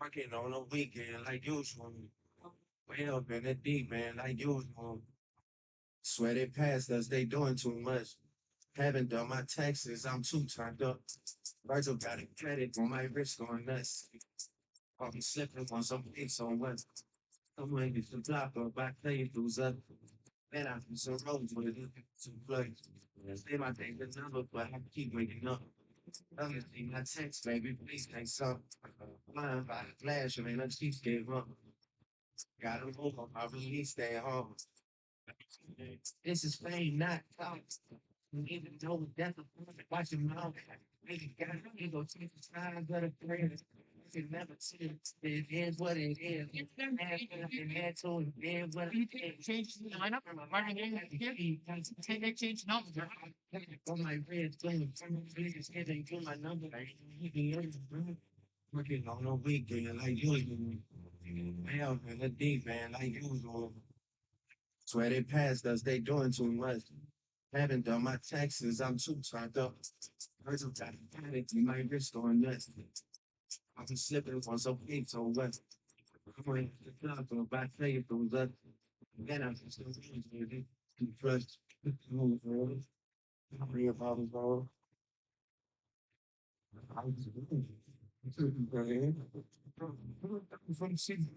Working on a weekend like usual. Way up in the deep end like usual. Swear they passed us, they doing too much. Haven't done my taxes, I'm too turned up. Virgil got a credit on my wrist going nuts. I'll be slipping on some piece on what. Someone gets the block up, I play through up. Then I do some roads with it, some plugs. Say my thing the number, but I keep waking up. Others see my text, baby, please can't suck. Blind by the flash, I mean, I keep gave up. Gotta move on, I really stay home. This is fame, not thoughts. Even though that's a perfect, watch your mouth. Maybe God, you go take the time, but a prayer. You can never see it. It is what it is. It's been had to it is what it is. Change the lineup. Take that change number. On my red thing, please get into my number. Working on a weekend like usual. Hell, in the deep man like usual. Swear they passed us, they doing too much. Haven't done my taxes, I'm too turned up. Heard some type of panic, my wrist going nuts. I've been slipping on some things so what? I'm going to the club, but I say it goes up. Then I'm just going to trust. Move forward. I'm real about it, bro. I was doing from the city.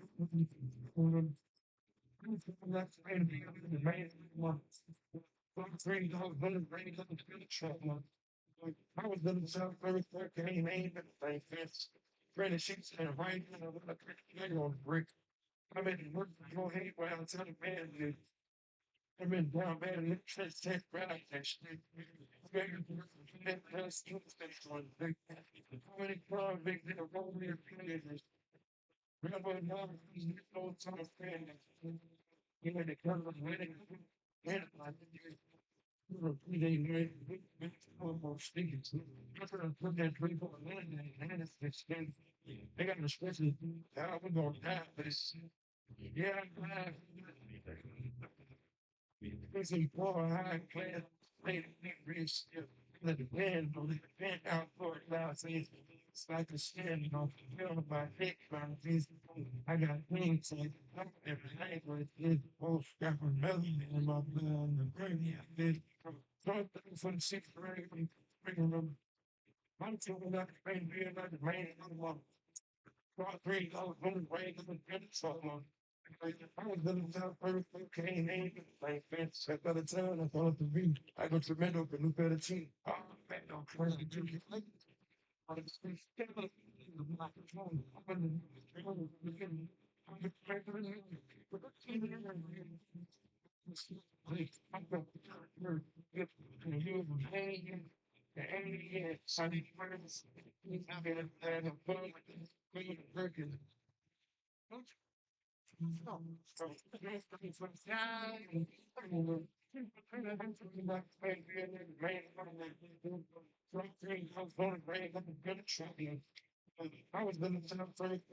That's the main one. I was living South very quick, and he made it. They fence. Granted, sheets and rain, and I was like, on the brick. I mean, work for your head, where I'm telling man, dude. I've been down bad in the church, tech, right, actually. Very good for that, that's the one. How many cars, big, little, roll me a few Remember, now, he's no time of friend. You know, the kind of wedding, and I think they got a special. We're gonna die, but it's yeah. It's a poor high class, rich. Let the band, the band out for it now. It's like a stand off the hill of my head. I got things like every language. It's both got rebellion in my blood and the brain. From the sixth grade, bringing them. I'm talking about the brain being like the brain of the one. $3 from the brain of the good someone. I was living down first, came in, like fence, I got a town, I thought to be. I go to Meadow, the new better team. Oh, man, don't try to do it. I was speaking, I'm not controlling. I'm in the beginning. I'm the president. But the team is like, I'm the character. If you have and Sunday friends, I've been at a phone, working. I was going to tell for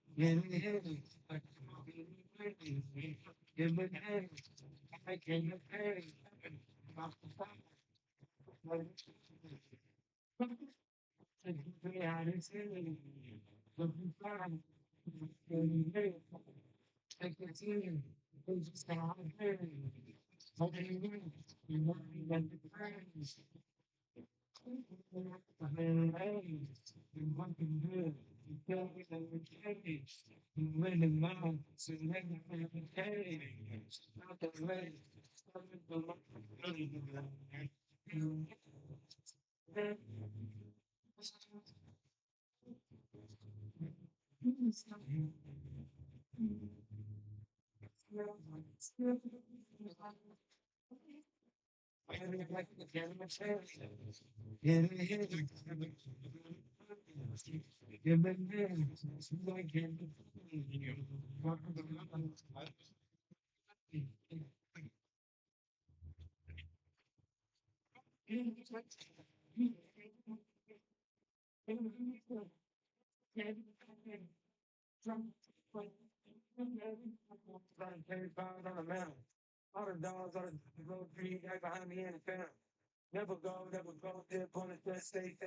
we've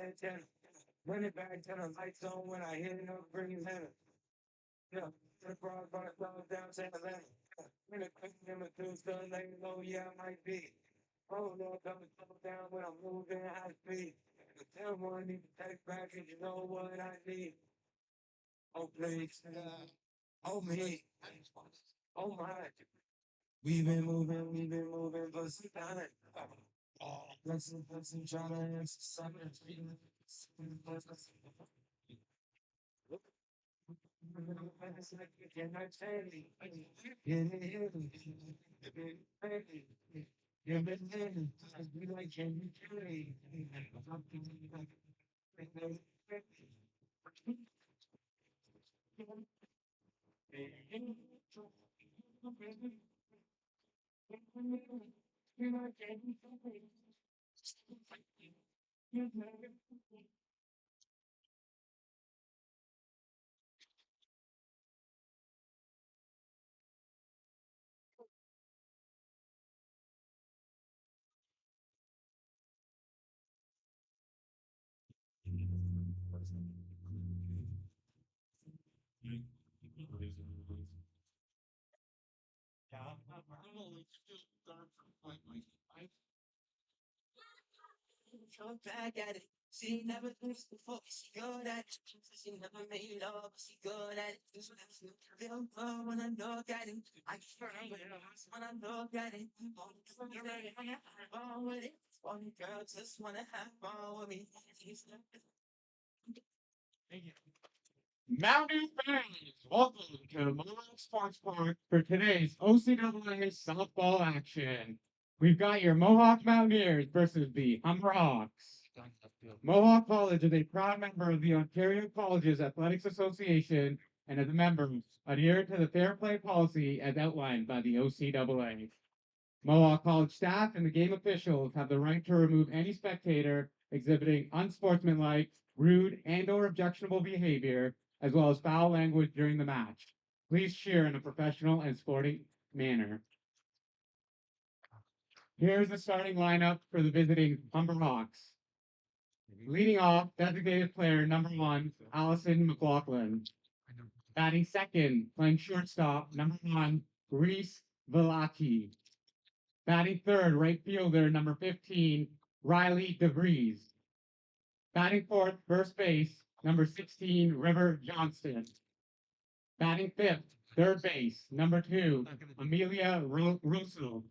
been moving for some time. Blessing, trying to answer something. Come back at it. She never thinks before. She good at it. She never made love, but she good at it. Feel good when I look at it. I feel when I look at it. Fun with it. Funny girl just wanna have fun with me. Mountain fans, welcome to Mohawk Sports Park for today's OCAA softball action. We've got your Mohawk Mountaineers versus the Humber Hawks. Mohawk College is a proud member of the Ontario Colleges Athletics Association and as members adhere to the fair play policy as outlined by the OCAA. Mohawk College staff and the game officials have the right to remove any spectator exhibiting unsportsmanlike, rude, and/or objectionable behavior, as well as foul language during the match. Please cheer in a professional and sporting manner. Here's the starting lineup for the visiting Humber Hawks. Leading off, designated player number 1, Allison McLaughlin. Batting second, playing shortstop, number 1, Reese Velati. Batting third, right fielder, number 15, Riley DeVries. Batting fourth, first base, number 16, River Johnston. Batting fifth, third base, number 2, Amelia Russell.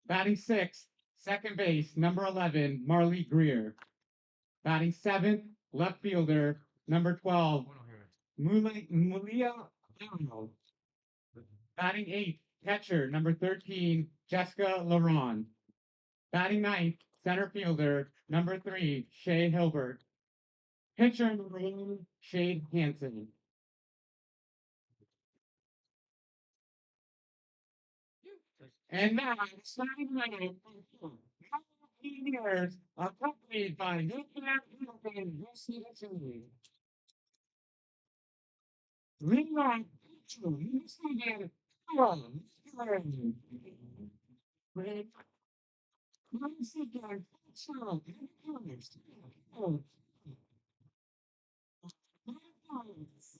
Batting sixth, second base, number 11, Marley Greer. Batting seventh, left fielder, number 12, Mulia Batting eighth, Catcher, number 13, Jessica LaRon. Batting ninth, center fielder, number 3, Shay Hilbert. Pitcher, number 1, Shade Hansen. And now, starting lineup, years, accompanied by Nick and UCC. Leon Mitchell, Michigan, Red Michigan, Mitchell,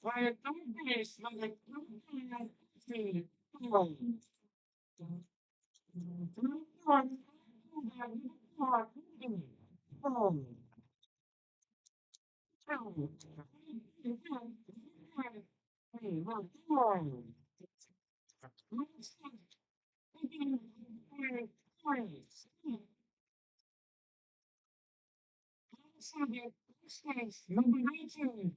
by a third base, by number 19,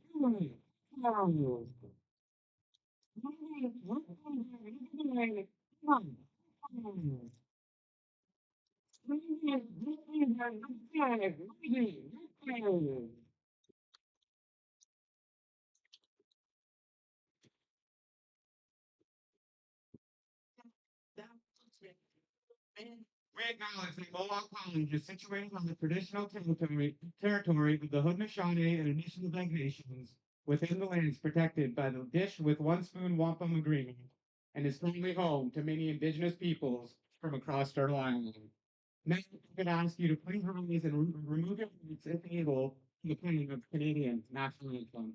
we acknowledge that Mohawk College is situated on the traditional territory of the Haudenosaunee and Anishinaabe nations within the lands protected by the Dish with One Spoon Wampum Agreement and is currently home to many indigenous peoples from across Turtle Island. Now, I could ask you to please rise and remove your hats, if able, from the playing of Canadian national anthem.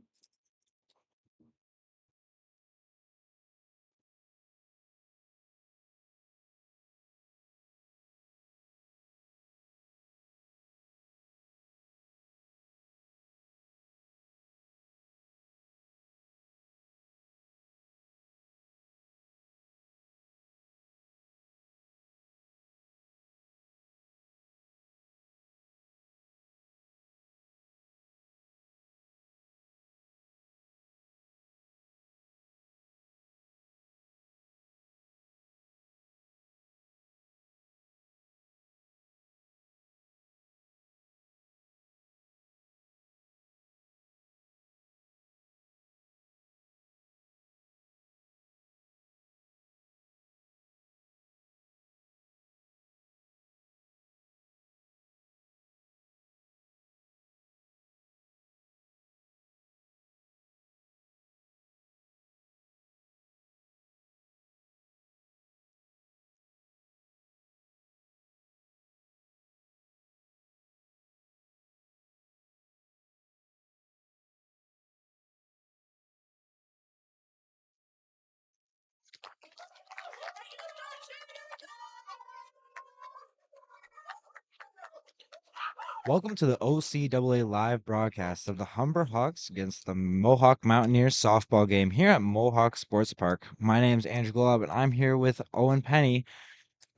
Welcome to the OCAA live broadcast of the Humber Hawks against the Mohawk Mountaineers softball game here at Mohawk Sports Park. My name's Andrew Glob, and I'm here with Owen Penny.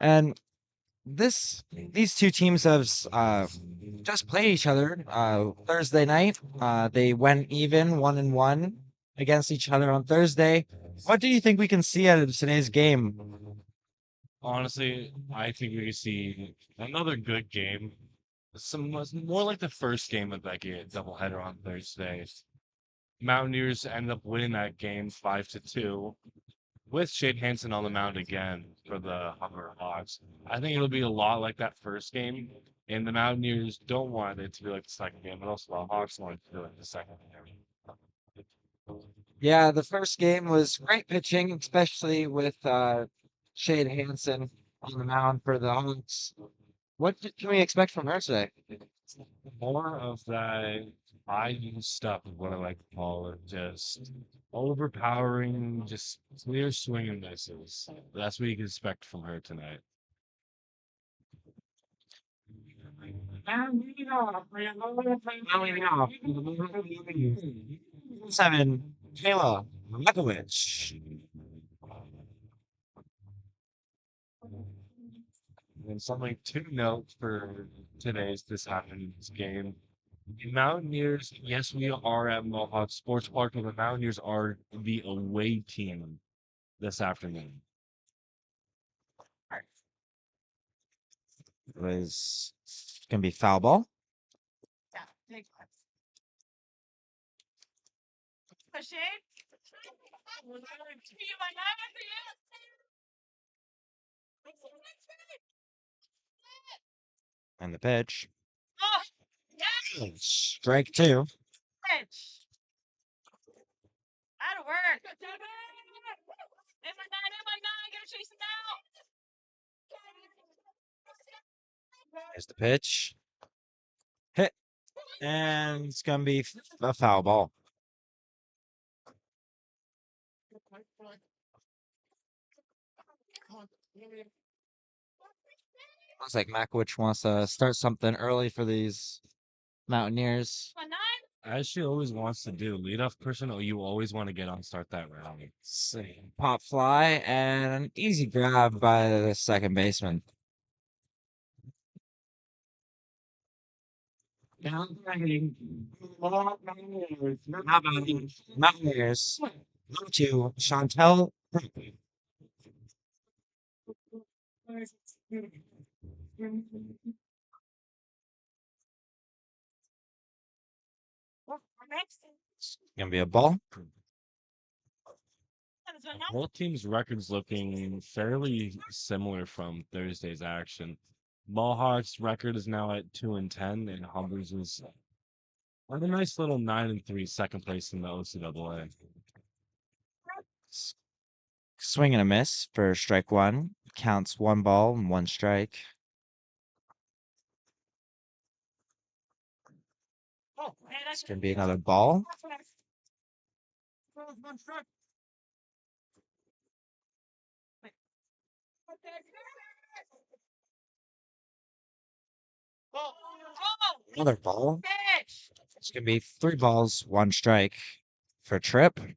And these two teams have just played each other Thursday night. They went even 1-1 against each other on Thursday. What do you think we can see out of today's game? Honestly, I think we could see another good game. More like the first game of that game, doubleheader on Thursday. Mountaineers end up winning that game 5-2 with Shade Hansen on the mound again for the Humber Hawks. I think it'll be a lot like that first game, and the Mountaineers don't want it to be like the second game, but also the Hawks want it to be like the second game. Yeah, the first game was great pitching, especially with Shade Hansen on the mound for the Hawks. Can we expect from her today? More of that IU stuff is what I like to call it. Just overpowering, just clear swing and misses. That's what you can expect from her tonight. And leading off, we have Leading off, 7, Kayla Lekovich. And something to note for this afternoon's game. The Mountaineers, yes, we are at Mohawk Sports Park, but the Mountaineers are the away team this afternoon. is gonna be foul ball. And the pitch. Strike two. That'll work. There's the pitch. Hit. And it's gonna be a foul ball. Looks like Makowicz wants to start something early for these Mountaineers. As she always wants to do, leadoff person, or you always want to get on start that round. Pop fly and an easy grab by the second baseman. Down batting. Mohawk Mountaineers. Now batting Mountaineers. Number two, Chantel. Gonna be a ball. Both teams' records looking fairly similar from Thursday's action. Mohawk's record is now at 2-10, and Humber's is on a nice little 9-3, second place in the OCAA. Swing and a miss for strike one. Counts 1 ball and 1 strike. It's gonna be another ball. Another ball. It's gonna be 3 balls, 1 strike for Trip. 819,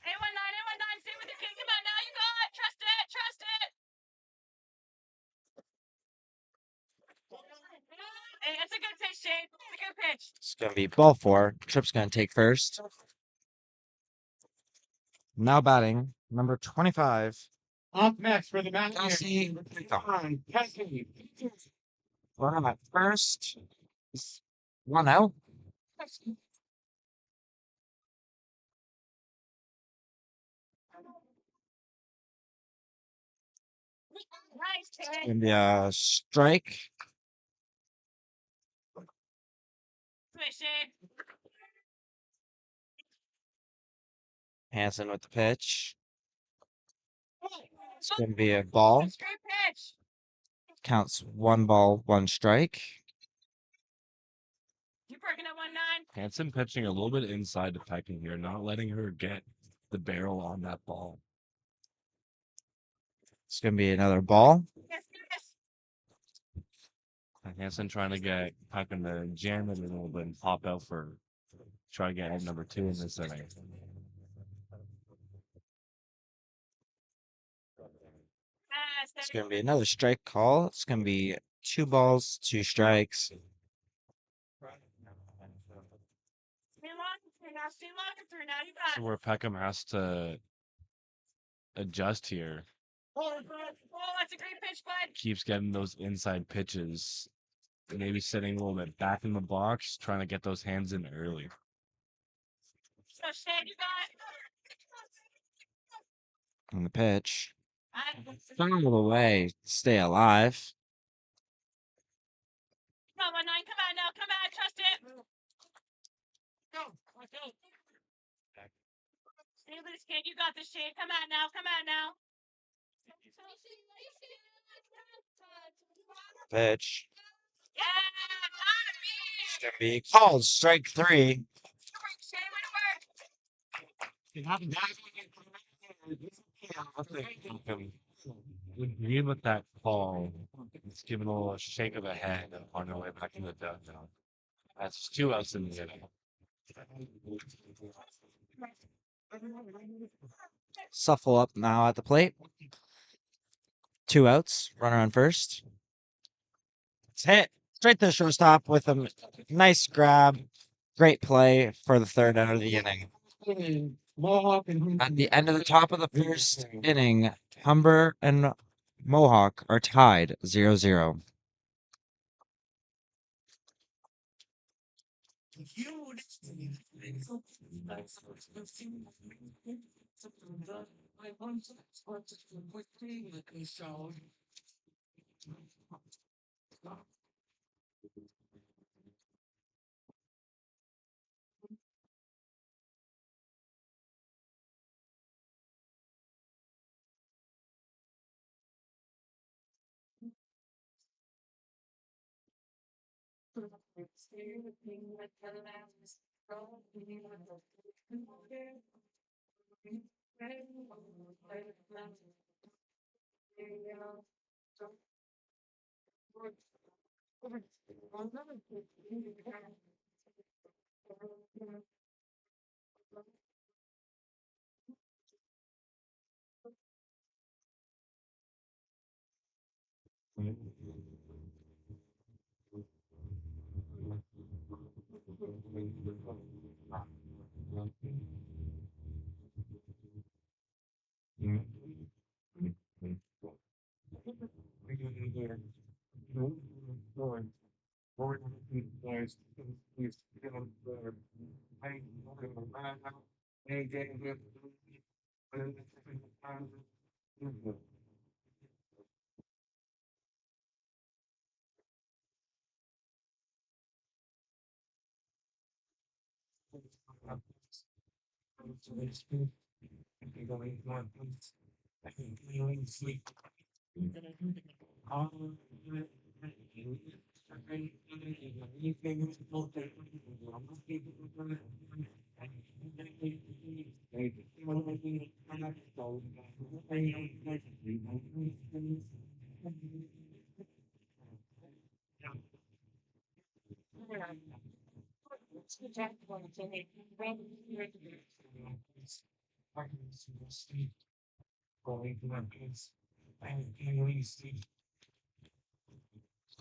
819, stay with the kid. Come on now, you got it. Trust it, trust it. Hey, that's a good pitch, Shane. It's a good pitch. It's gonna be ball 4. Trip's gonna take first. Now batting number 25. Up next for the Mountaineers. Kelsey. Kelsey. Run at first. 1 out. Nice pitch. Gonna be a strike. Switch, Shane. Hanson with the pitch. It's gonna be a ball. Straight pitch. Counts 1 ball, 1 strike. You're working at 19. Hanson pitching a little bit inside the pecking here, not letting her get the barrel on that ball. It's gonna be another ball. Yes, yes. And Hanson trying to get Peckham to jam it a little bit and pop out for try to get hit number 2 in this inning. It's gonna be another strike call. It's gonna be 2 balls, 2 strikes. So where Peckham has to adjust here. Oh, that's a great pitch, bud. Keeps getting those inside pitches. Maybe sitting a little bit back in the box, trying to get those hands in early. So, Shane, you got On the pitch. it. Foul away. Stay alive. Come on, 19. Come on now. Come on. Trust it. Stay loose, kid. You got this, Shane. Come on now. Come on now. Pitch. Yeah, It's gonna be called strike 3. Shane, way to work. Agree with that call. It's giving a little shake of the head on the way back in the dugout. That's 2 outs in the inning. Suffle up now at the plate. 2 outs. Runner on first. It's hit straight to the shortstop with a nice grab. Great play for the 3rd out of the inning. Mohawk and At the end of the top of the 1st inning, Humber and Mohawk are tied 0-0.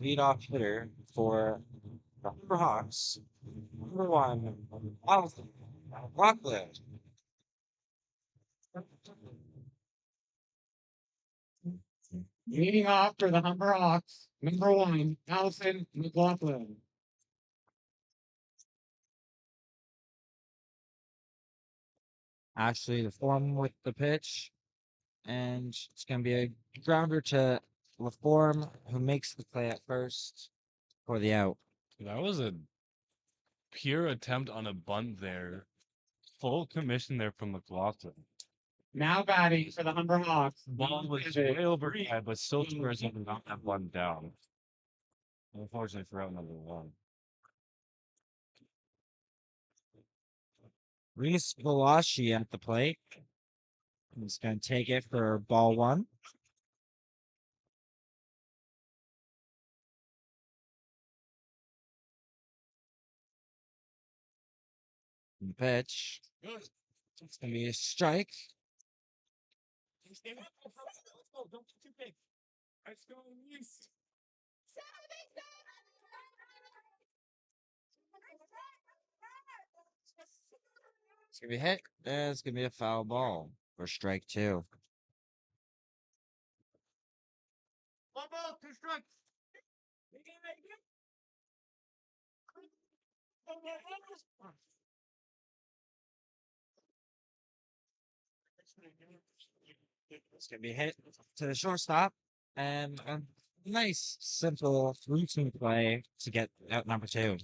Leadoff hitter for the Humber Hawks. Number one, Allison Rockland. Leading off for the Humber Hawks, number 1, Allison McLaughlin. Actually, the form with the pitch, and it's going to be a grounder to LaForm, who makes the play at first for the out. That was a pure attempt on a bunt there. Full commission there from McLaughlin. Now batting for the Humber Hawks. Ball was Pivot. way overhead, but still Spurs have knocked that one down. Unfortunately for out number one. Reese Valashi at the plate. He's going to take it for ball one. And the pitch. It's going to be a strike. It's going to be hit. And it's going to be a foul ball for strike two. One ball, 2 strikes. It's going to be hit to the shortstop. And a nice, simple routine play to get out number two.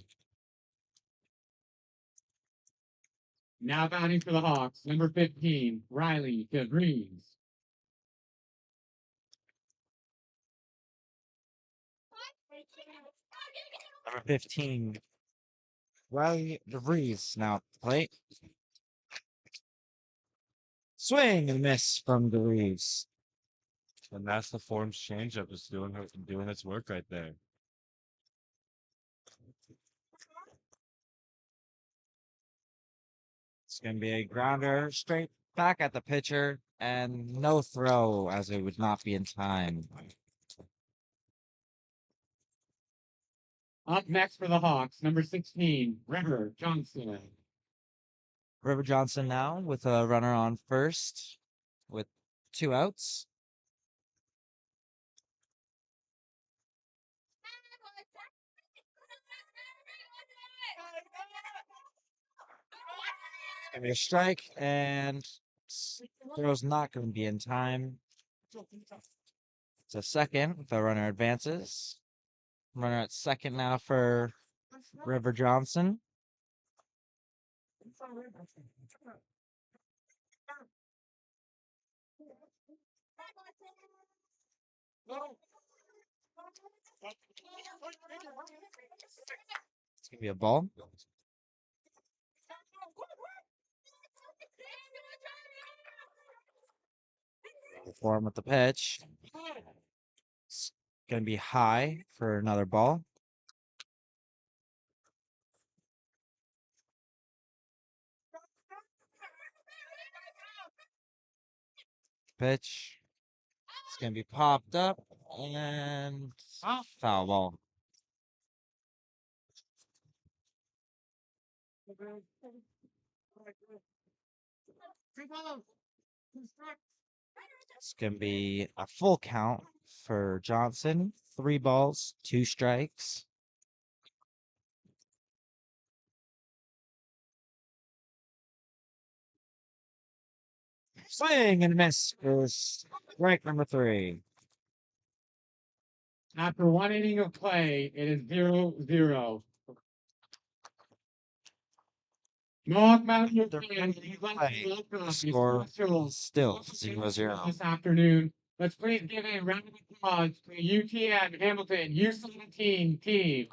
Now batting for the Hawks, number 15, Riley DeVries. Number 15, Riley DeVries now at the plate. Swing and miss from DeVries. And that's the form's changeup. It's doing its work right there. It's going to be a grounder straight back at the pitcher and no throw as it would not be in time. Up next for the Hawks, number 16, River Johnson. River Johnson now with a runner on first with 2 outs. Give me a strike, and throw's not going to be in time. It's a second. The runner advances. Runner at second now for River Johnson. It's going to be a ball. Form with the pitch. It's going to be high for another ball. Pitch. It's going to be popped up and foul ball. It's going to be a full count for Johnson. 3 balls, 2 strikes. Swing and miss for strike number 3. After 1 inning of play, it is 0-0. Mohawk Mountain They're fans, playing we'd like play. to welcome a Score special still 0-0. this afternoon. Let's please give a round of applause to the UTM Hamilton U17 team.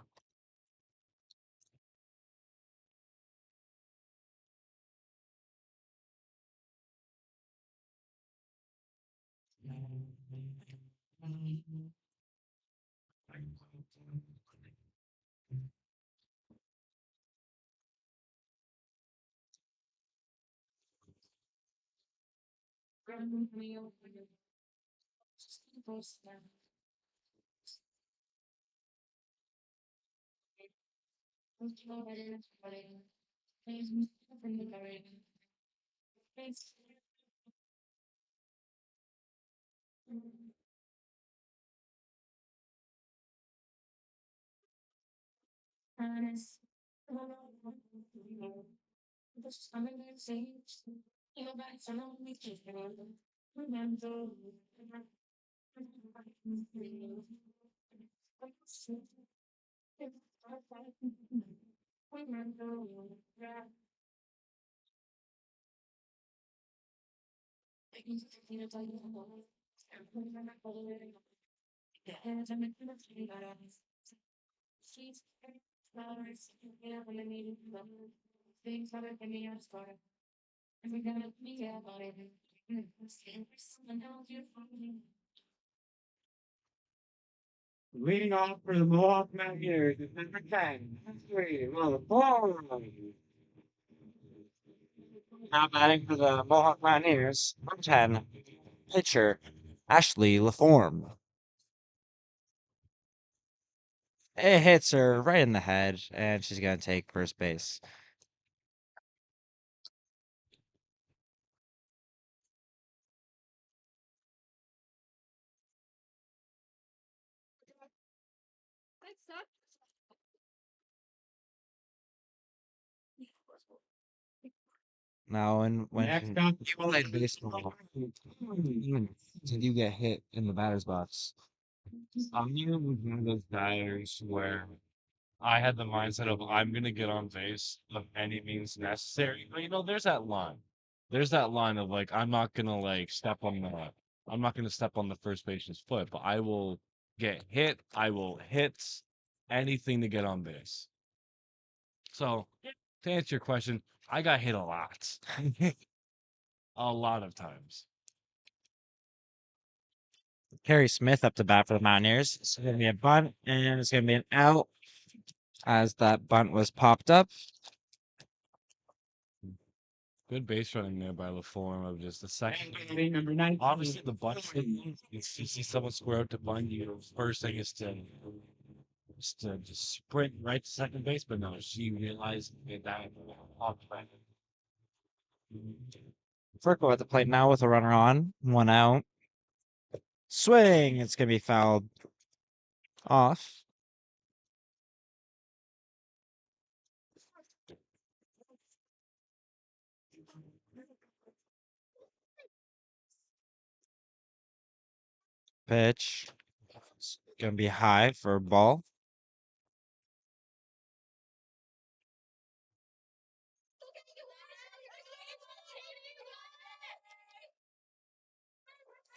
Leading off for the Mohawk Mountaineers is number 10, Now batting for the Mohawk Mountaineers, number 10, pitcher Ashley Laforme. It hits her right in the head, and she's going to take first base. Now, when Next up, you play baseball, did you get hit in the batter's box? I'm one of those batters where I had the mindset of I'm gonna get on base of any means necessary. But there's that line. There's that line of like I'm not gonna I'm not gonna step on the first baseman's foot, but I will get hit. I will hit anything to get on base. So to answer your question, I got hit a lot. A lot of times. Harry Smith up to bat for the Mountaineers. It's going to be a bunt, and it's going to be an out as that bunt was popped up. Good base running there by LaForme of just a second. batting number 19. Obviously, the bunt thing, if you see someone square up to bunt, first thing is to just sprint right to second base, but no, she realized that off plan. Furco at the plate now with a runner on, 1 out. Swing! It's going to be fouled off. Pitch. It's gonna be high for a ball.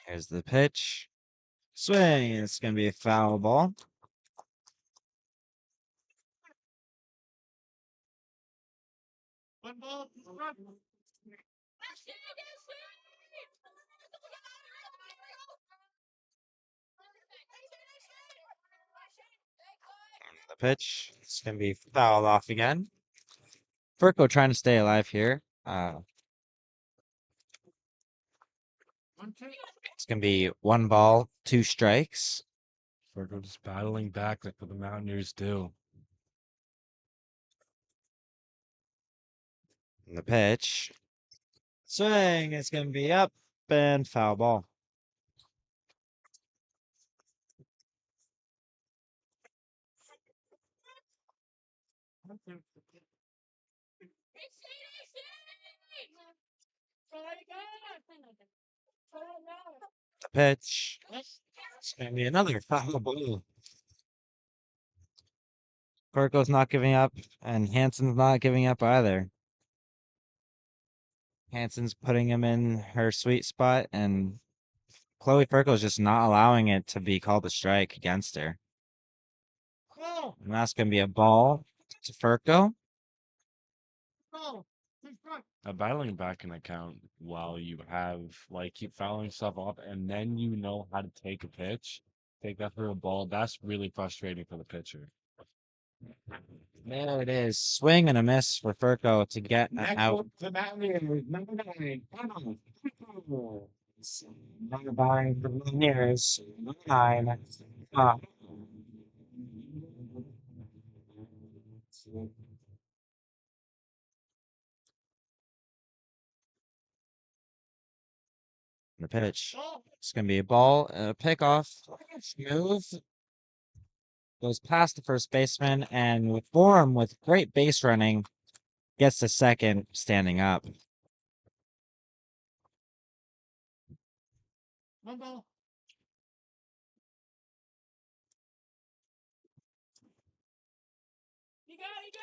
Here's the pitch. Swing. It's gonna be a foul ball. One ball, run. The pitch. It's gonna be fouled off again. Furco trying to stay alive here. It's gonna be 1 ball, 2 strikes. Virgo just battling back like what the Mountaineers do. And the pitch. Swing. It's gonna be up and foul ball. The pitch. It's gonna be another foul ball. Furco's not giving up, and Hanson's not giving up either. Hanson's putting him in her sweet spot, and Chloe Furco's just not allowing it to be called a strike against her. And that's gonna be a ball to Furco. Battling back can account while you have like keep fouling stuff off and then you know how to take a pitch, take that for a ball. That's really frustrating for the pitcher. There it is. Swing and a miss for Furco to get an Next out. up, the Mountaineers, number 9, Emma. Number 9 for the Mountaineers. 9. The pitch. It's gonna be a ball and a pickoff. Smooth. Goes past the first baseman, and with Borum with great base running, gets to second standing up. One ball.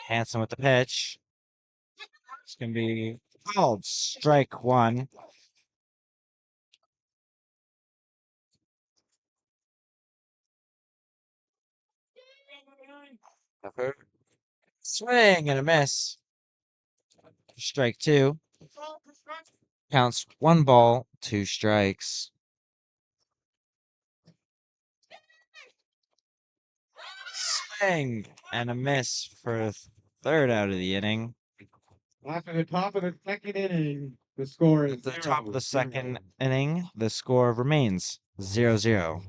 Hanson with the pitch. It's gonna be called strike 1. Swing and a miss. Strike 2. Counts 1 ball, 2 strikes. Swing and a miss for third out of the inning. After the top of the second inning, the score is At the 0, top of the 0. second inning, the score remains 0-0.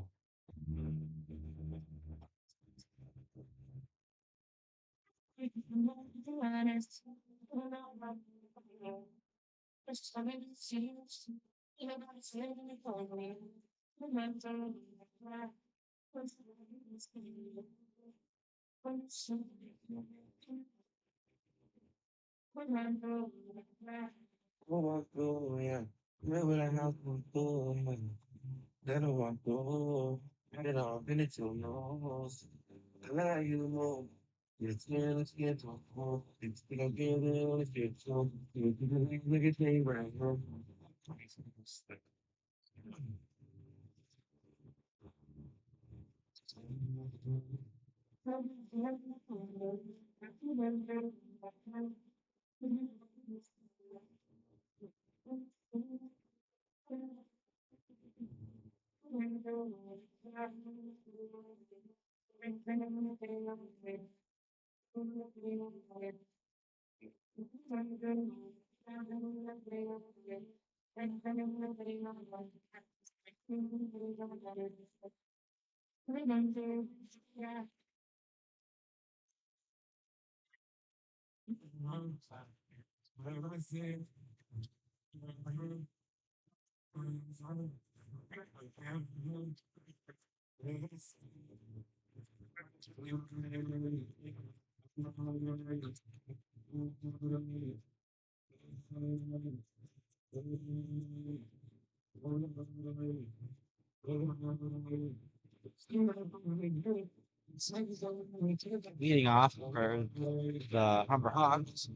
Leading off for the Humber Hawks.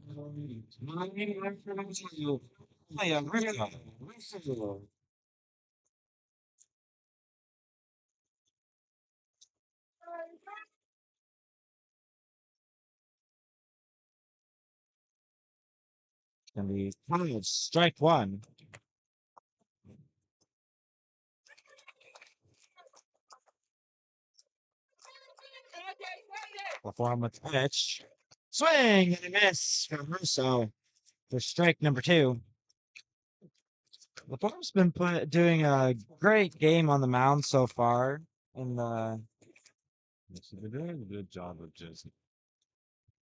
Gonna be strike one. Perform with the pitch. Swing and a miss from Russo for strike number two. LaForme's been doing a great game on the mound so far. In the So they're doing a good job of just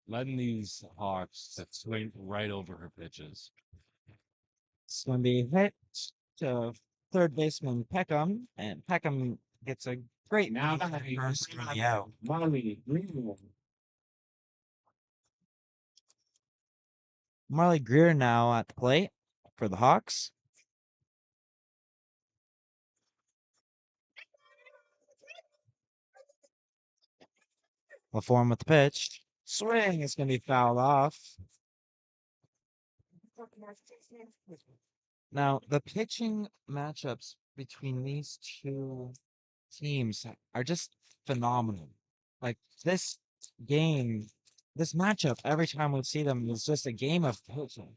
letting these Hawks that swing right over her pitches. it's going to be hit to third baseman Peckham, and Peckham gets a great Now now batting first for the out. Marley Green. Marley Greer now at the plate for the Hawks. LaForme with the pitch. Swing is going to be fouled off. Now, the pitching matchups between these two teams are just phenomenal. Like this game, this matchup, every time we see them, is just a game of pitching.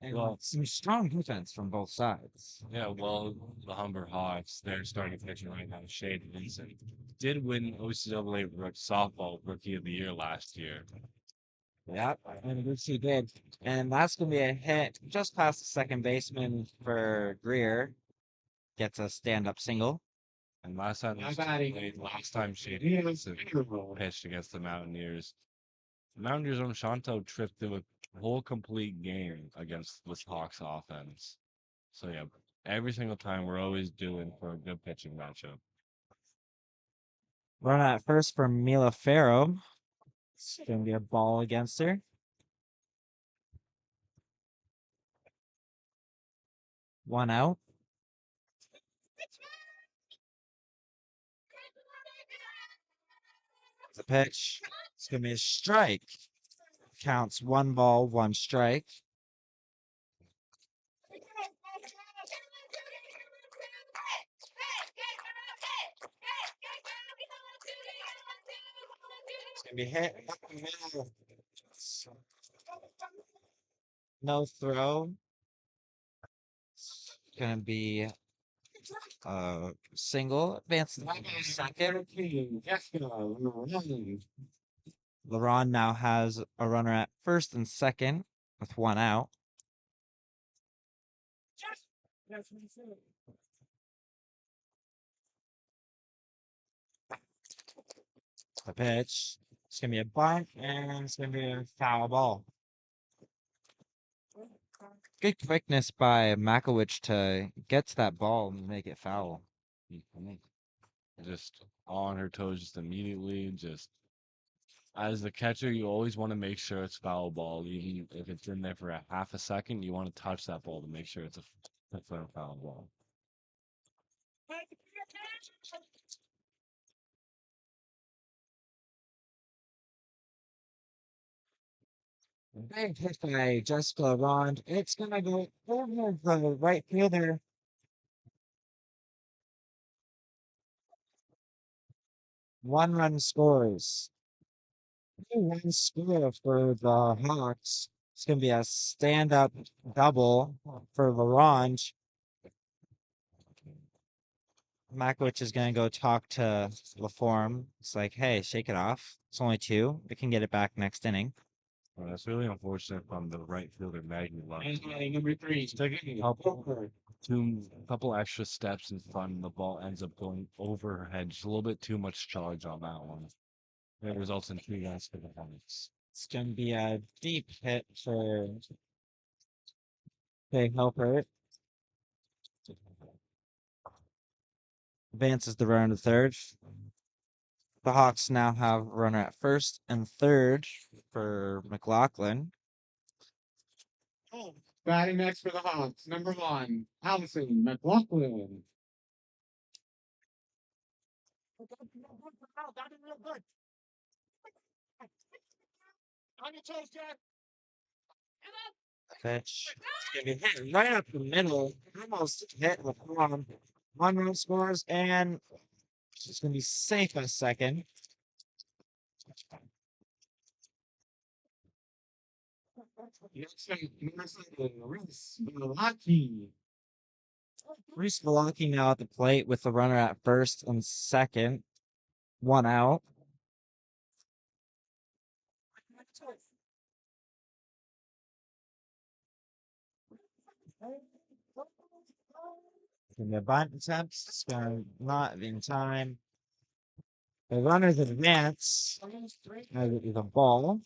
And Well- some strong defense from both sides. Yeah, well, the Humber Hawks, they're starting pitching right now. Shade Vincent did win OCAA softball Rookie of the Year last year. Yep, and which he did. And that's going to be a hit just past the second baseman for Greer. Gets a stand-up single. And last time Now batting Shade Ian Vincent Peterson. pitched against the Mountaineers. The Mountaineers on Shanto tripped through a whole complete game against this Hawks offense. So yeah, every single time we're always doing for a good pitching matchup. Run at first for Mila Farrow. It's going to be a ball against her. One out. The pitch. It's going to be a strike. Counts one ball, one strike. It's going to be hit up the middle. No throw. It's going to be single. Advances to second. LaRon now has a runner at first and second with one out. The pitch. It's going to be a bunt and it's going to be a foul ball. Good quickness by Makowicz to get to that ball and make it foul. Just on her toes just immediately. Just as the catcher, you always want to make sure it's foul ball. Even if it's in there for a half a second, you want to touch that ball to make sure it's a firm foul ball. Big hit by Jessica LaRon. It's going to go over the right fielder. One run scores. 2-1 score for the Hawks. It's going to be a stand-up double for LaRange. Makowicz is going to go talk to LaForme. It's like, hey, shake it off. It's only two. We can get it back next inning. Well, that's really unfortunate from the right fielder, Maggie Love. And number 3. Taking a couple extra steps in front, and the ball ends up going over her head. Just a little bit too much charge on that one. It results in 3 runs for the Hawks. It's going to be a deep hit for Big Helper. Advances the runner to third. The Hawks now have a runner at first and third for McLaughlin. Batting next for the Hawks, number 1, Allison McLaughlin. Pitch. It's gonna be hit right up the middle. Almost hit the palm. One run scores, and it's gonna be safe a second. Reese Malaki now at the plate with the runner at first and second. One out. And the bunt attempts, it's going not in time. The runners advance as it is a ball.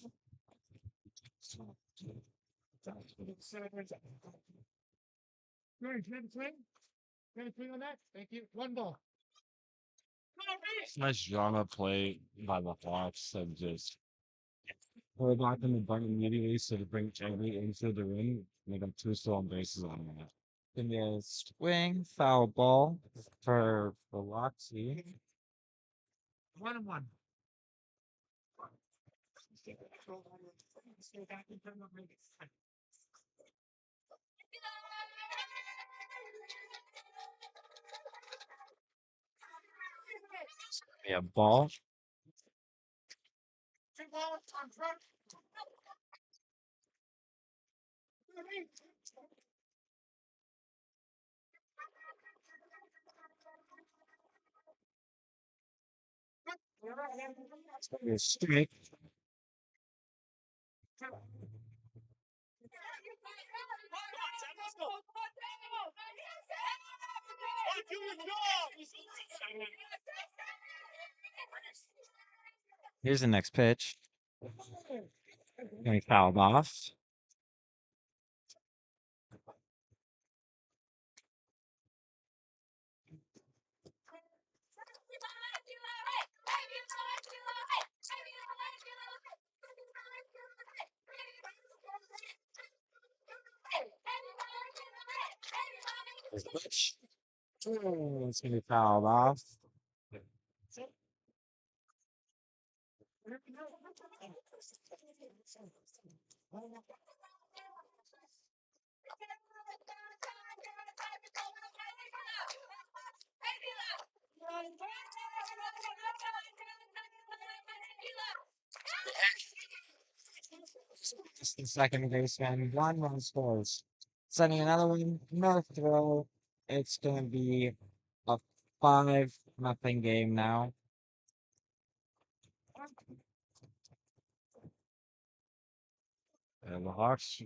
It's nice drama play by the Hawks of just we're not going to bunt immediately, so to bring Jamie into the ring, make him two stolen bases on that. Gonna be a swing, foul ball for Biloxi. 1-1. Be a ball. It's gonna be a strike. Here's the next pitch. Gonna be fouled off. There's the pitch. Oh, it's gonna be fouled off. Just the second baseman. One run scores. Sending another one. No throw. It's gonna be a 5-0 game now. And the Hawks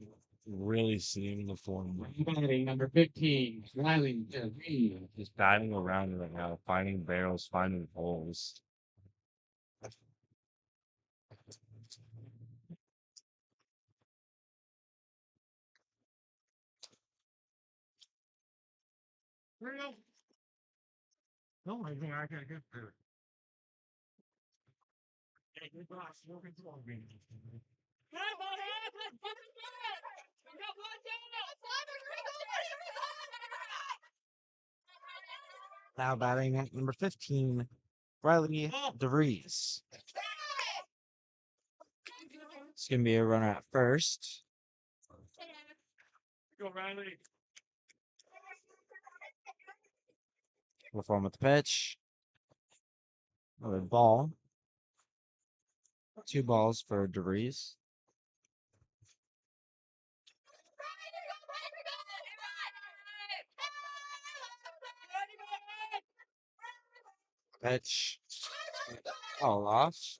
really seem to form Batting number 15, Riley DeVee. just batting around right now, finding barrels, finding holes. No, I think I gotta get there. Now batting at number 15, Riley DeVries. It's gonna be a runner at first. Go, Riley. Perform with the pitch. Another ball. 2 balls for DeVries. Pitch. All off.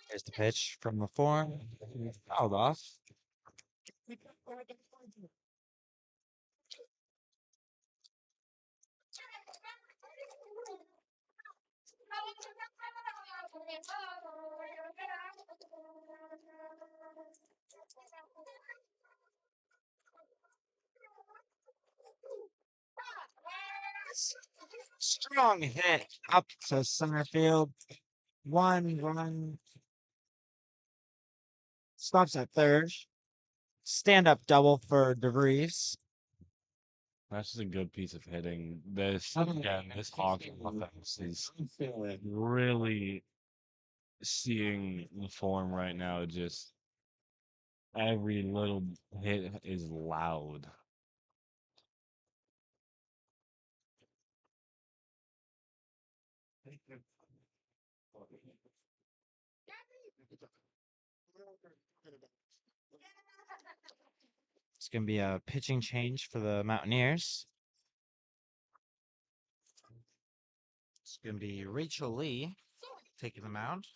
Here's the pitch from the form. Fouled off. Strong hit up to center field. One run stops at third. Stand up double for DeVries. That's just a good piece of hitting. This How about again, that? this Hawks offense is really seeing the form right now. Just every little hit is loud. It's going to be a pitching change for the Mountaineers. It's going to be Rachel Lee taking the mound.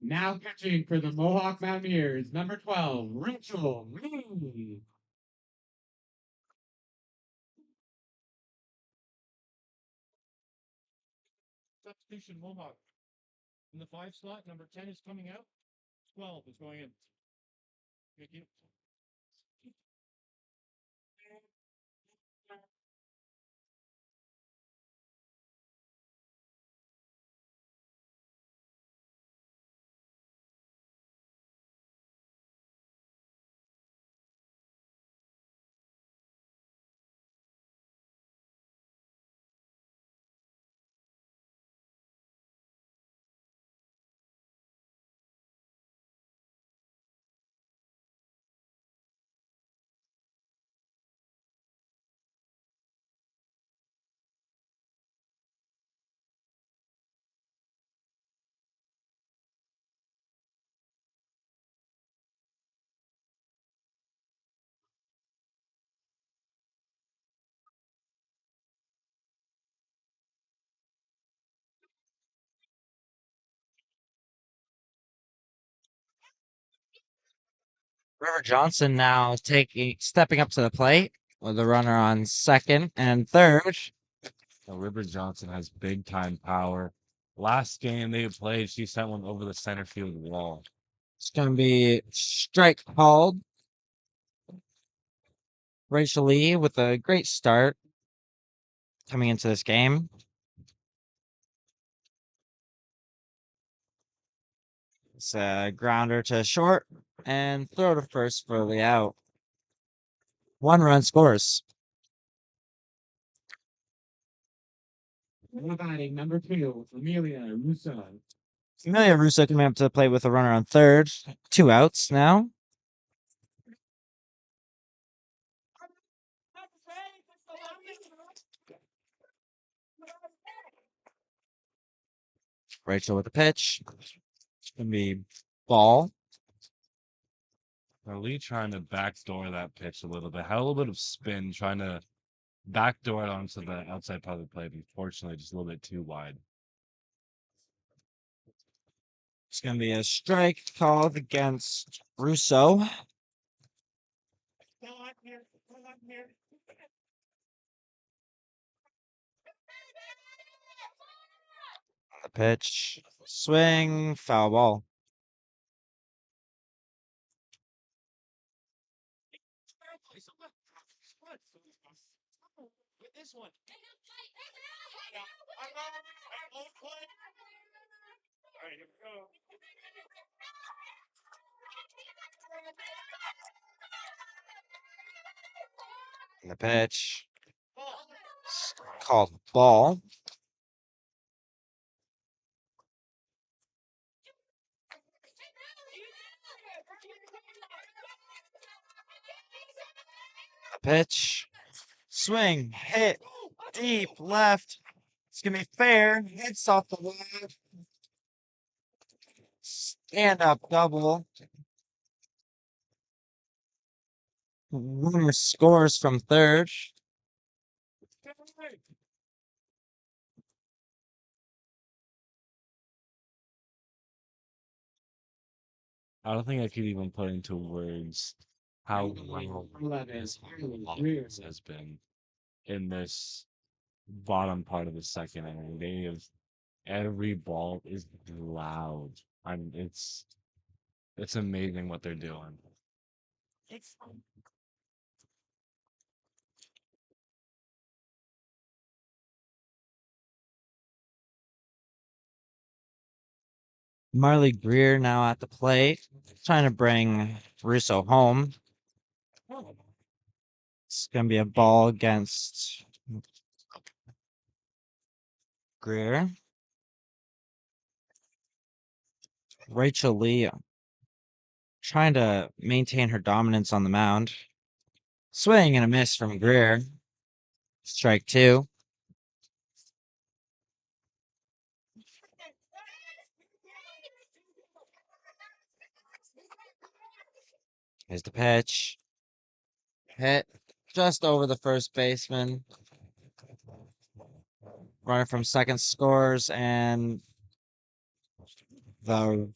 Now pitching for the Mohawk Mountaineers, number 12, Rachel Lee. Substitution Mohawk. In the 5 slot, number 10 is coming out. 12 is going in. Thank you. River Johnson now stepping up to the plate with a runner on second and third. Now, River Johnson has big time power. Last game they played, she sent one over the center field wall. It's going to be strike called. Rachel Lee with a great start coming into this game. It's a grounder to short and throw to first for the out. 1 run scores. Now batting number 2, Amelia Russo. Amelia Russo coming up to the plate with a runner on third. 2 outs now. Rachel with the pitch. It's going to be ball. Now, Lee trying to backdoor that pitch a little bit. Had a little bit of spin trying to backdoor it onto the outside part of the plate. Unfortunately, just a little bit too wide. It's going to be a strike called against Russo. The pitch. Swing. Foul ball. With this one. All right, here we go. The pitch. Called ball. The pitch. Swing. Hit. Deep left. It's going to be fair. Hits off the wall. Stand up double. Runner scores from third. I don't think I could even put into words how Number well 11, this Harley offense Greer. has been in this bottom part of the second inning. They have every ball is loud. It's amazing what they're doing. Marley Greer now at the plate, trying to bring Russo home. It's going to be a ball against Greer. Rachel Lee trying to maintain her dominance on the mound. Swing and a miss from Greer. Strike two. Here's the pitch. Hit just over the first baseman. Runner from second scores, and the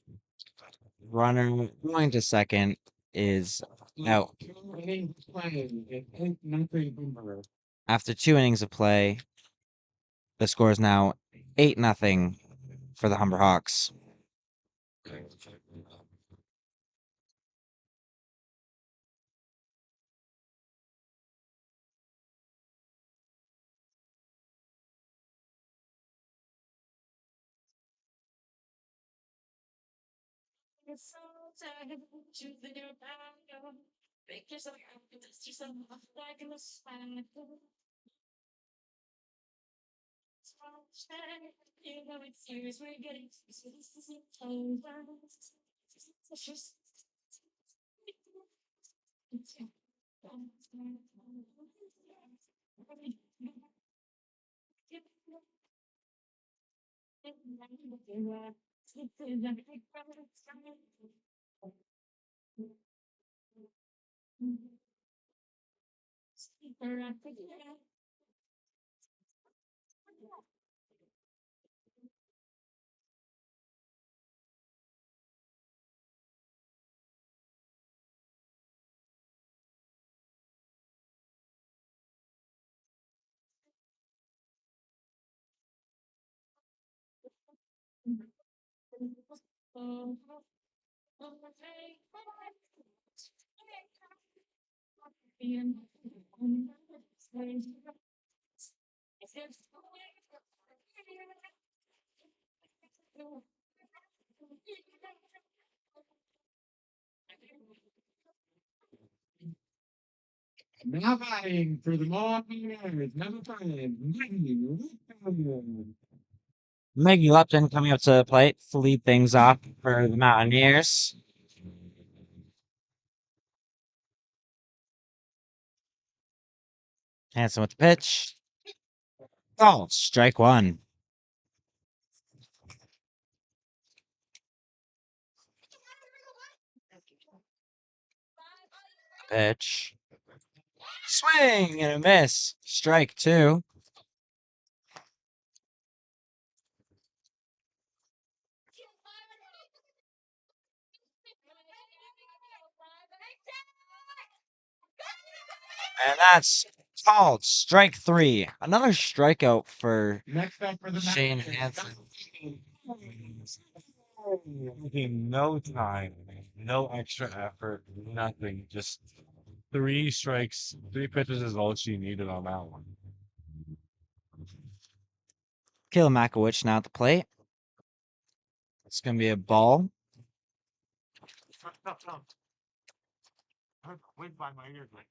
runner going to second is out. 2 innings played. It ain't nothing Humber. After 2 innings of play, the score is now 8-0 for the Humber Hawks. Make yourself happy, dust yourself off like in the spine. You know it's serious, we're getting so this isn't over. It's just Now batting for the Mohawk Mountaineers, number 5, Maggie Lipton. Maggie Lupton coming up to the plate to lead things off for the Mountaineers. Hanson with the pitch. Oh, strike one. Pitch. Swing and a miss. Strike two. And that's called strike three. Another strikeout for Next up for the Shane Mountaineers, Hansen. Taking no time, no extra effort, nothing. Just 3 strikes, 3 pitches is all she needed on that one. Kayla Makowicz now at the plate. It's going to be a ball. Wait by my ears, like.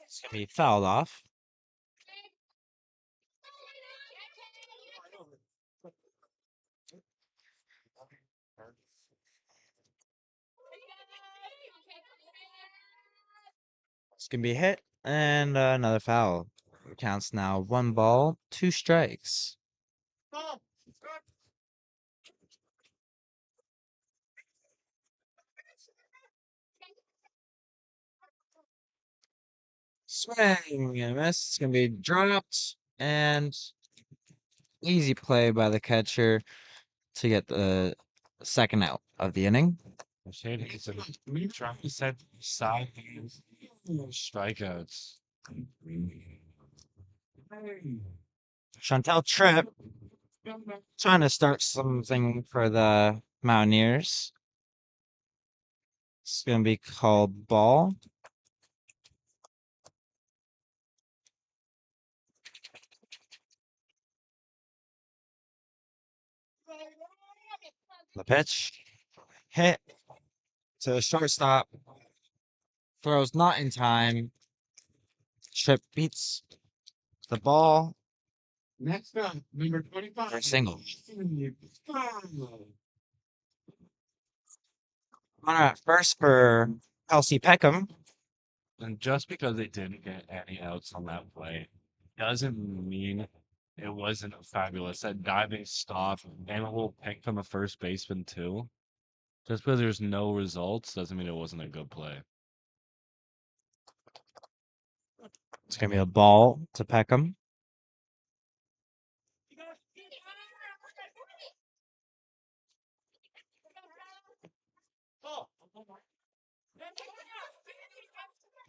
It's going to be fouled off. It's going to be hit and another foul. Counts now 1 ball, 2 strikes. Swing and a miss. It's going to be dropped and easy play by the catcher to get the second out of the inning. Shane Hazen trying to set side strikeouts. Chantel Tripp trying to start something for the Mountaineers. It's going to be called ball. The pitch hit to the shortstop. Throws not in time. Tripp beats the ball. Next up, number 25. For a single. Runner at first for Kelsey Peckham. And just because they didn't get any outs on that play doesn't mean it wasn't fabulous. That diving stop and a little pick from the first baseman too. Just because there's no results doesn't mean it wasn't a good play. It's going to be a ball to Peckham.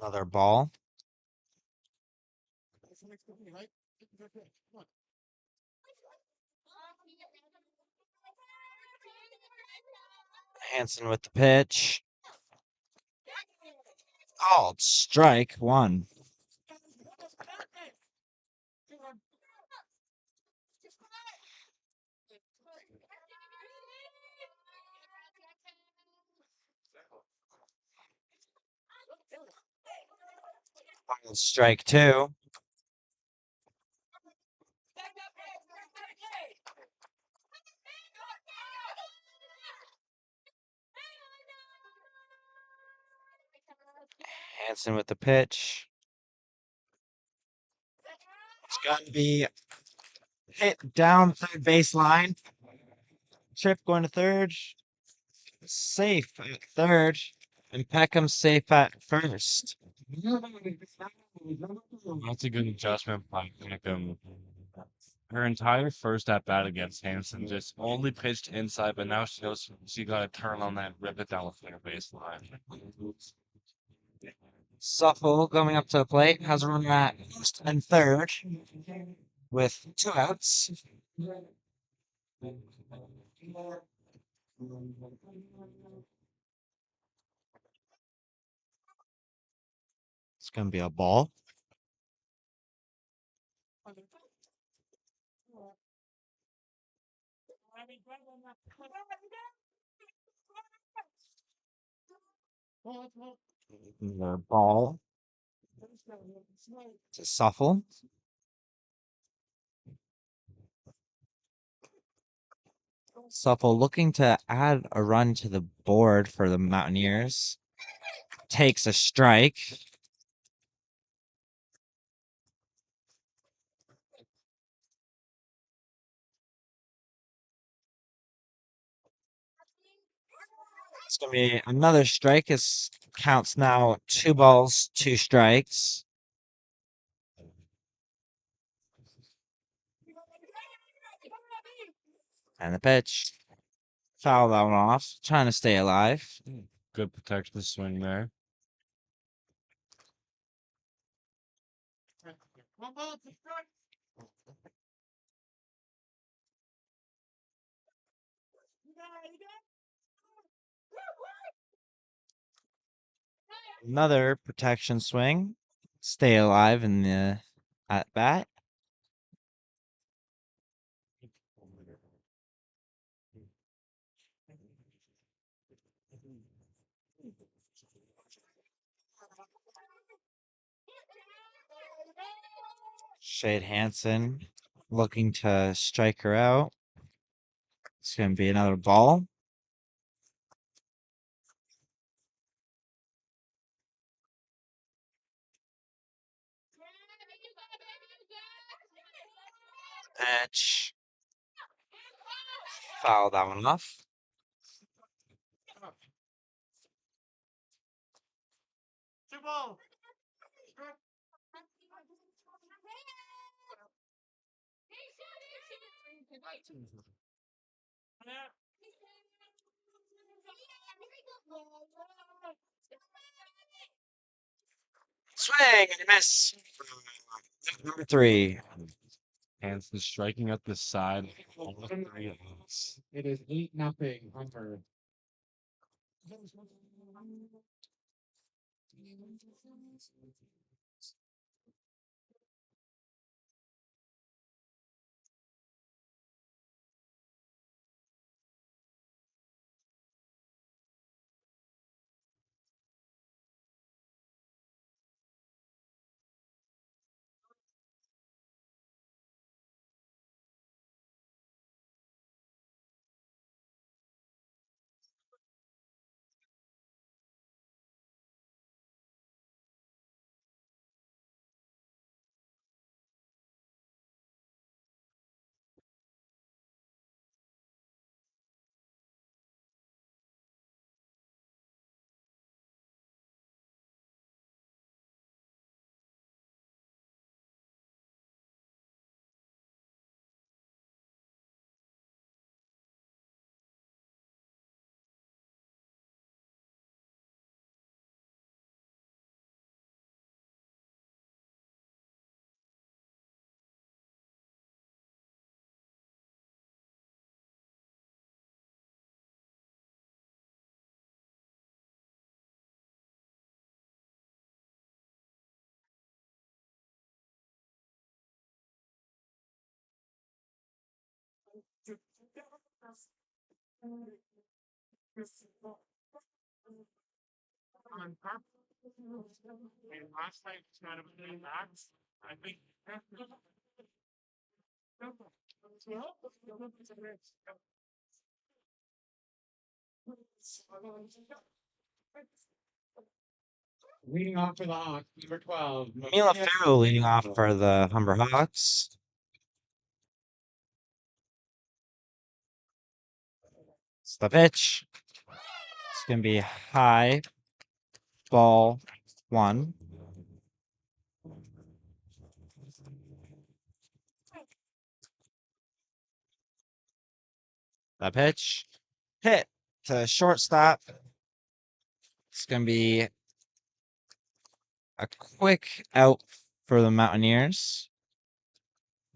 Another ball. Hanson with the pitch. Called strike one. Called strike two. Hanson with the pitch. It's going to be hit down third baseline. Tripp going to third. Safe at third. And Peckham safe at first. That's a good adjustment by Peckham. Her entire first at bat against Hanson just only pitched inside, but now she knows she got to turn on that, rip it down the third baseline. Suffle going up to the plate. Has a runner at first and third with 2 outs. It's going to be a ball. Another ball to Suffle. Suffle looking to add a run to the board for the Mountaineers. Takes a strike. It's going to be another strike. It counts now 2 balls, 2 strikes. And the pitch. Foul that one off. Trying to stay alive. Good protection swing there. Another protection swing. Stay alive in the at bat. Shade Hansen looking to strike her out. It's going to be another ball. Pitch. Foul that one off. Swing and a miss. Number 3. Hanson striking up the side. All three outs. It is 8-0 Humber. On purpose. And last night was kind of a max. I think. Leading off for the Hawks, number 12. Mila Farrow leading off for the Humber Hawks. It's the pitch. It's going to be high. Ball 1. The pitch. Hit to shortstop. It's going to be a quick out for the Mountaineers.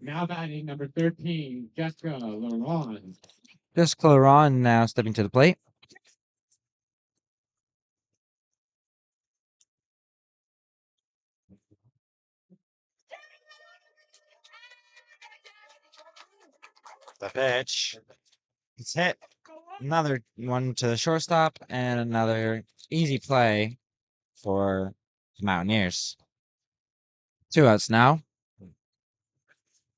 Now batting number 13, Jessica Laron. Jessica Laron now stepping to the plate. The pitch. It's hit. Another one to the shortstop and another easy play for the Mountaineers. 2 outs now.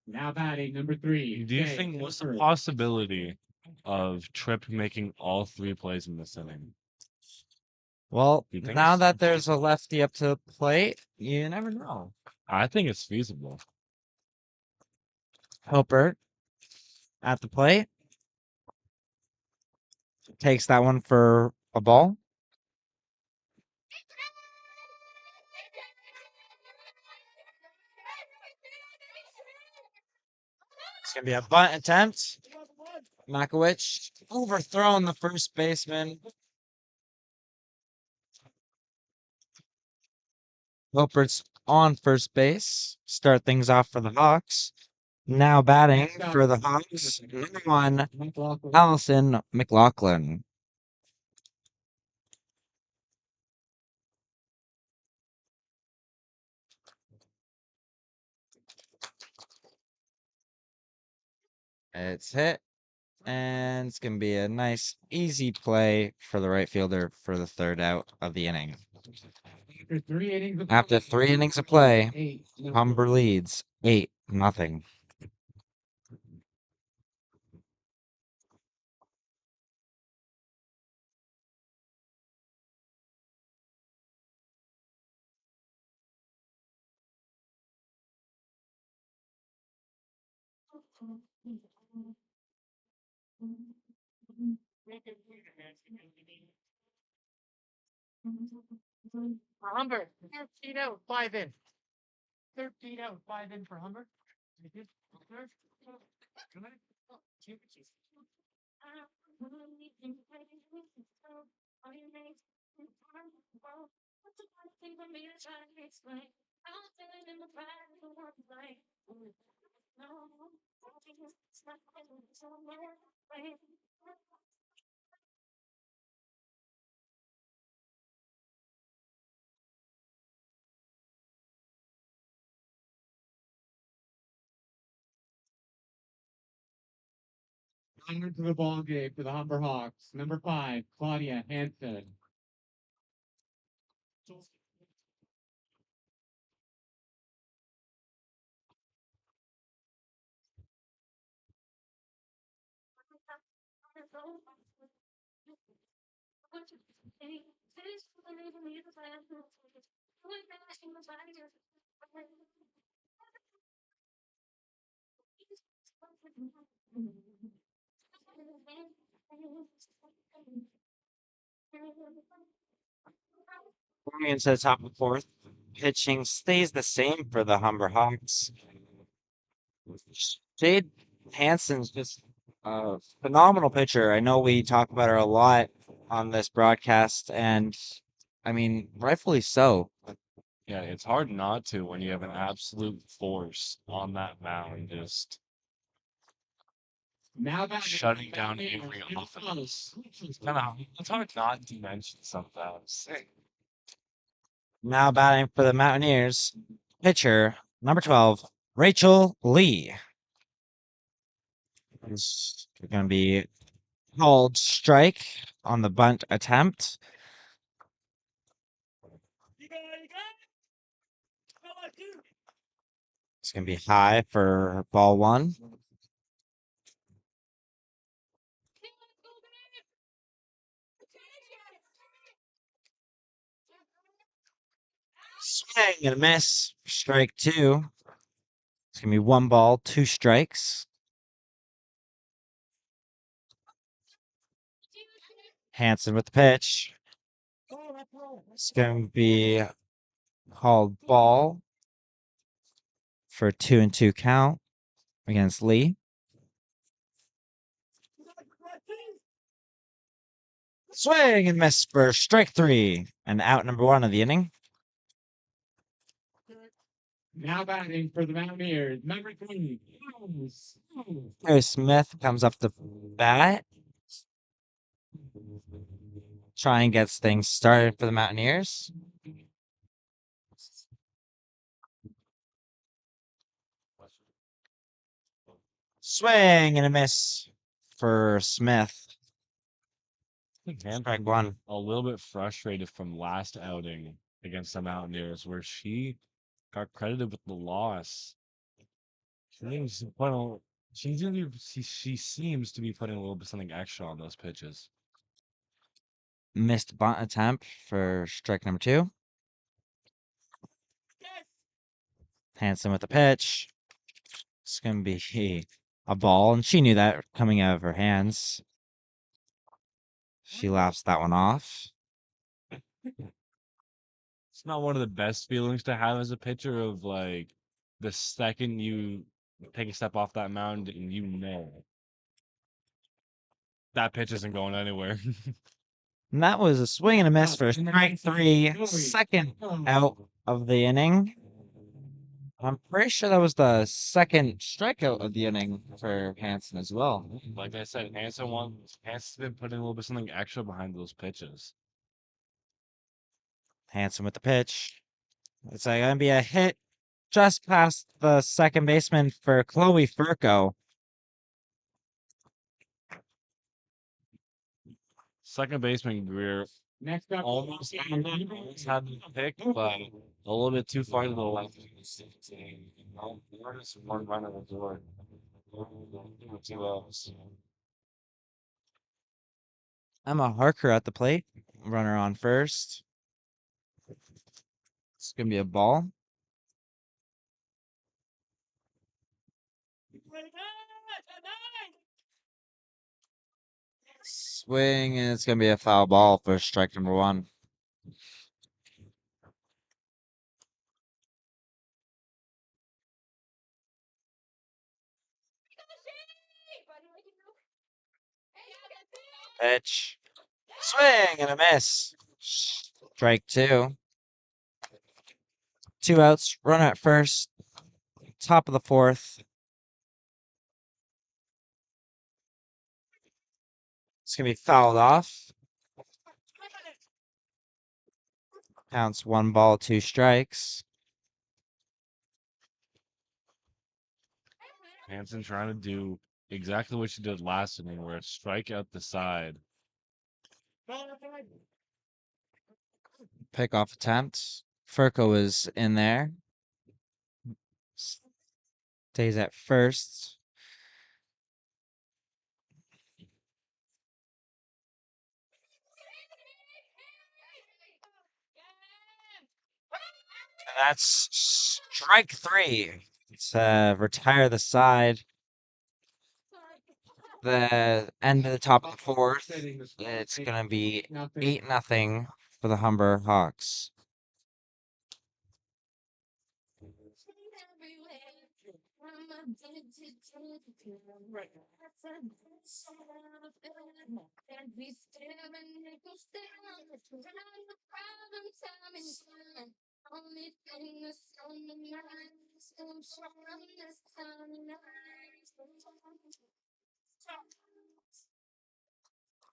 Now batting number 3. Do you Jay think what's the Clifford. possibility of Tripp making all 3 plays in this inning? Well, You think now so? that there's a lefty up to the plate, you never know. I think it's feasible. Hilbert at the plate. Takes that one for a ball. It's going to be a bunt attempt. Makowicz overthrown the first baseman. Hilbert's on first base. Start things off for the Hawks. Now batting for the Hawks, number 1, Allison McLaughlin. It's hit, and it's going to be a nice, easy play for the right fielder for the 3rd out of the inning. After 3 innings of play, Humber leads 8-0. Humber, 13 out, 5 in. 13 out, 5 in for Humber. All you make me want what's the kind of thing for me to try to explain? I'm feeling in my pride for one night. No, it's not so way. Onward to the ball game for the Humber Hawks. Number 5, Claudia Hansen. Going into the top of the fourth, pitching stays the same for the Humber Hawks. Jade Hansen's just a phenomenal pitcher. I know we talk about her a lot on this broadcast, and I mean, rightfully so. Yeah, it's hard not to when you have an absolute force on that mound, just Now batting shutting for the down Mountaineers, every number offense. 12. It's hard not to mention sometimes. Now batting for the Mountaineers, pitcher number 12, Rachel Lee. Is going to be called strike on the bunt attempt. It's going to be high for ball one. Swing and a miss. Strike two. It's going to be 1 ball, 2 strikes. Hanson with the pitch. It's going to be called ball for 2-2 count against Lee. Swing and miss for strike three. And out number 1 of the inning. Now batting for the Mountaineers, number 3, Hughes. Harry Smith comes up the bat. Try and gets things started for the Mountaineers. Swing and a miss for Smith. Strike one. A little bit frustrated from last outing against the Mountaineers, where she got credited with the loss. She seems to be putting a little bit something extra on those pitches. Missed bunt attempt for strike number 2. Hanson with the pitch. It's going to be a ball, and she knew that coming out of her hands. She laughs that one off. It's not one of the best feelings to have as a pitcher of like the second you take a step off that mound and you know that pitch isn't going anywhere. And that was a swing and a miss for strike 3, second out of the inning. I'm pretty sure that was the second strikeout of the inning for Hanson as well. Like I said, Hanson's been putting a little bit something extra behind those pitches. Hanson with the pitch. It's going to be a hit just past the second baseman for Chloe Furco. Second baseman Greer Next up, almost had the pick, but a little bit too far to the left. There's one run on the door. 2 outs. Emma Harker at the plate. Runner on first. It's going to be a ball. Swing, and it's going to be a foul ball for strike number 1. Pitch. Swing and a miss. Strike two. 2 outs. Run at first. Top of the fourth. It's gonna be fouled off. Counts 1 ball, 2 strikes. Hanson trying to do exactly what she did last inning, where strike out the side. Pickoff attempt. Furco is in there. Stays at first. And that's strike three. Let's retire the side. The end of the top of the fourth. It's gonna be 8-0 for the Humber Hawks. Only thing that's on the mind is gonna shine this time night.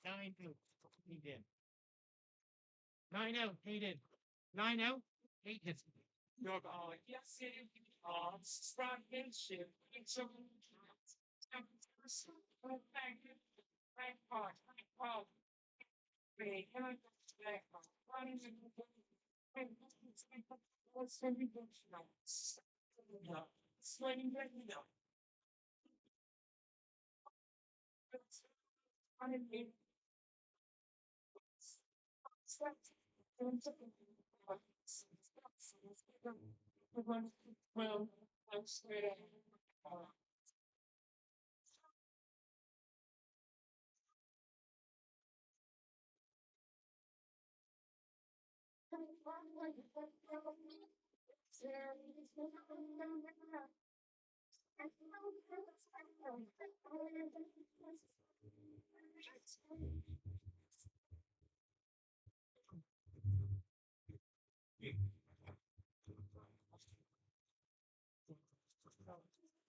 9-2. He did. 9 out. Hated. 9 out. Hated. You're all yes, it is. Strong shit. It's a well,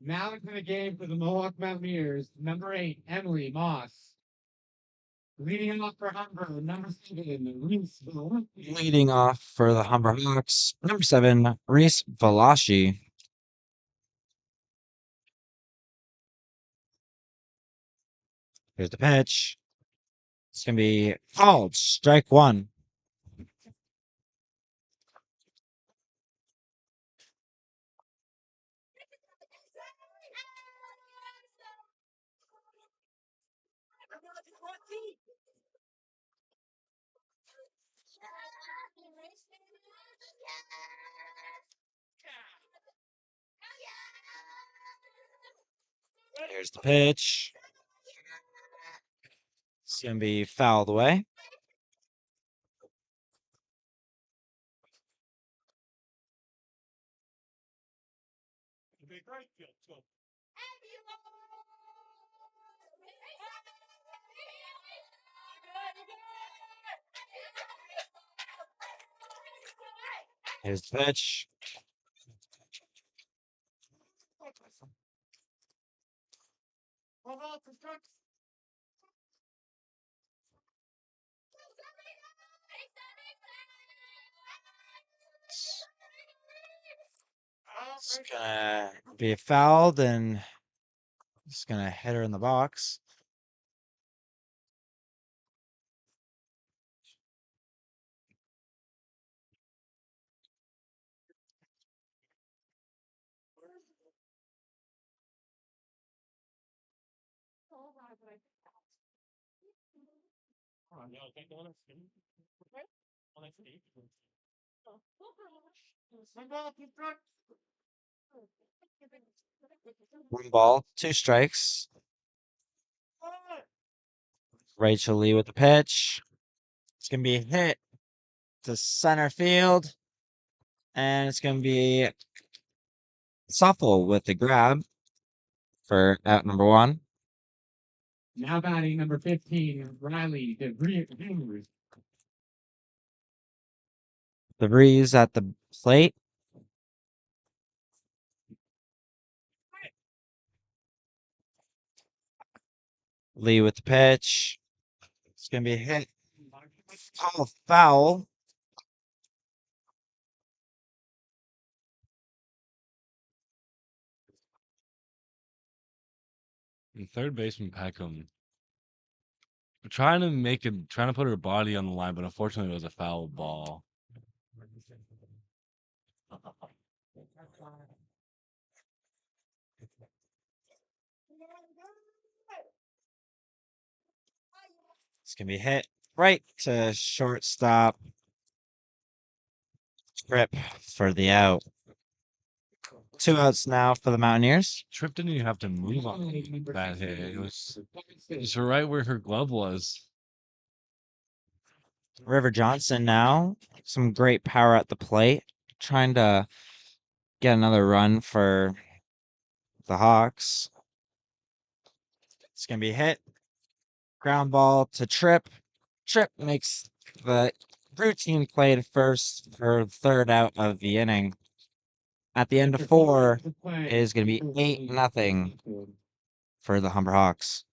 Now into the game for the Mohawk Mountaineers. Number 8, Emily Moss. Leading off for Humber, number 7, Reese Valachi. Leading off for the Humber Hawks, number 7, Reese Valachi. Here's the pitch. It's gonna be fouled. Strike one. Here's the pitch. It's gonna be fouled away. Here's the pitch. It's gonna be fouled and it's gonna hit her in the box. One ball, 2 strikes. Rachel Lee with the pitch. It's gonna be hit to center field. And it's gonna be Suffle with the grab for out number 1. Now batting number 15, Riley DeVries. The breeze at the plate. Lee with the pitch. It's going to be a hit. Oh, foul. And third baseman Peckham trying to put her body on the line, but unfortunately it was a foul ball. It's going to be a hit right to shortstop. Trip for the out. 2 outs now for the Mountaineers. Tripp didn't even have to move on that hit. It was just right where her glove was. River Johnson now. Some great power at the plate. Trying to get another run for the Hawks. It's going to be a hit. Ground ball to Tripp. Tripp makes the routine play to first for third out of the inning. At the end of 4, it is going to be 8-0 for the Humber Hawks.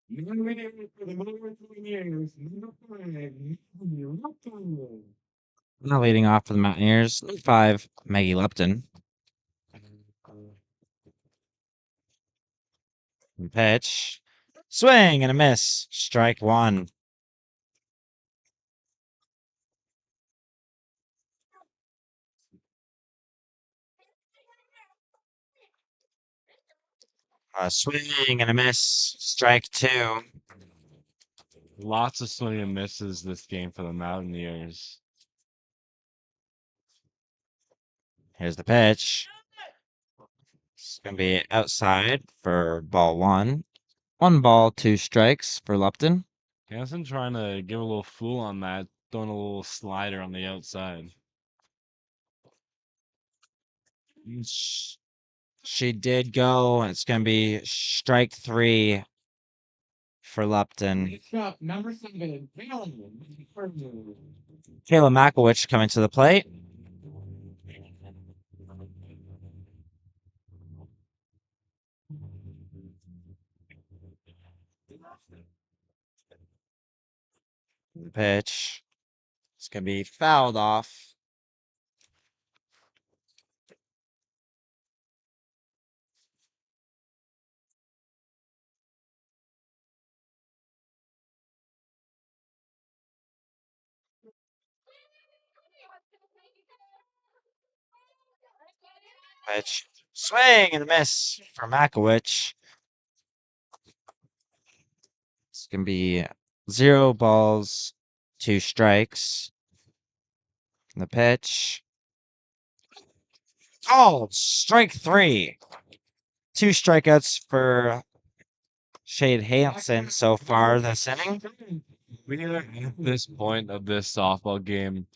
Nominated for the Mountaineers, number 5, Lupton. Now leading off for the Mountaineers, number 5, Maggie Lupton. Pitch. Swing and a miss. Strike 1. A swing and a miss. Strike 2. Lots of swing and misses this game for the Mountaineers. Here's the pitch. It's going to be outside for ball 1. 1 ball, 2 strikes for Lupton. Hanson trying to give a little fool on that, throwing a little slider on the outside. She did go. It's going to be strike 3 for Lupton. Next up, number 7, Kayla. Kayla Makowicz coming to the plate. The pitch. It's going to be fouled off. Pitch. Swing and a miss for Makowicz. It's gonna be 0 balls, 2 strikes. The pitch. Oh, strike 3. 2 strikeouts for Shade Hansen so far this inning. We are at this point of this softball game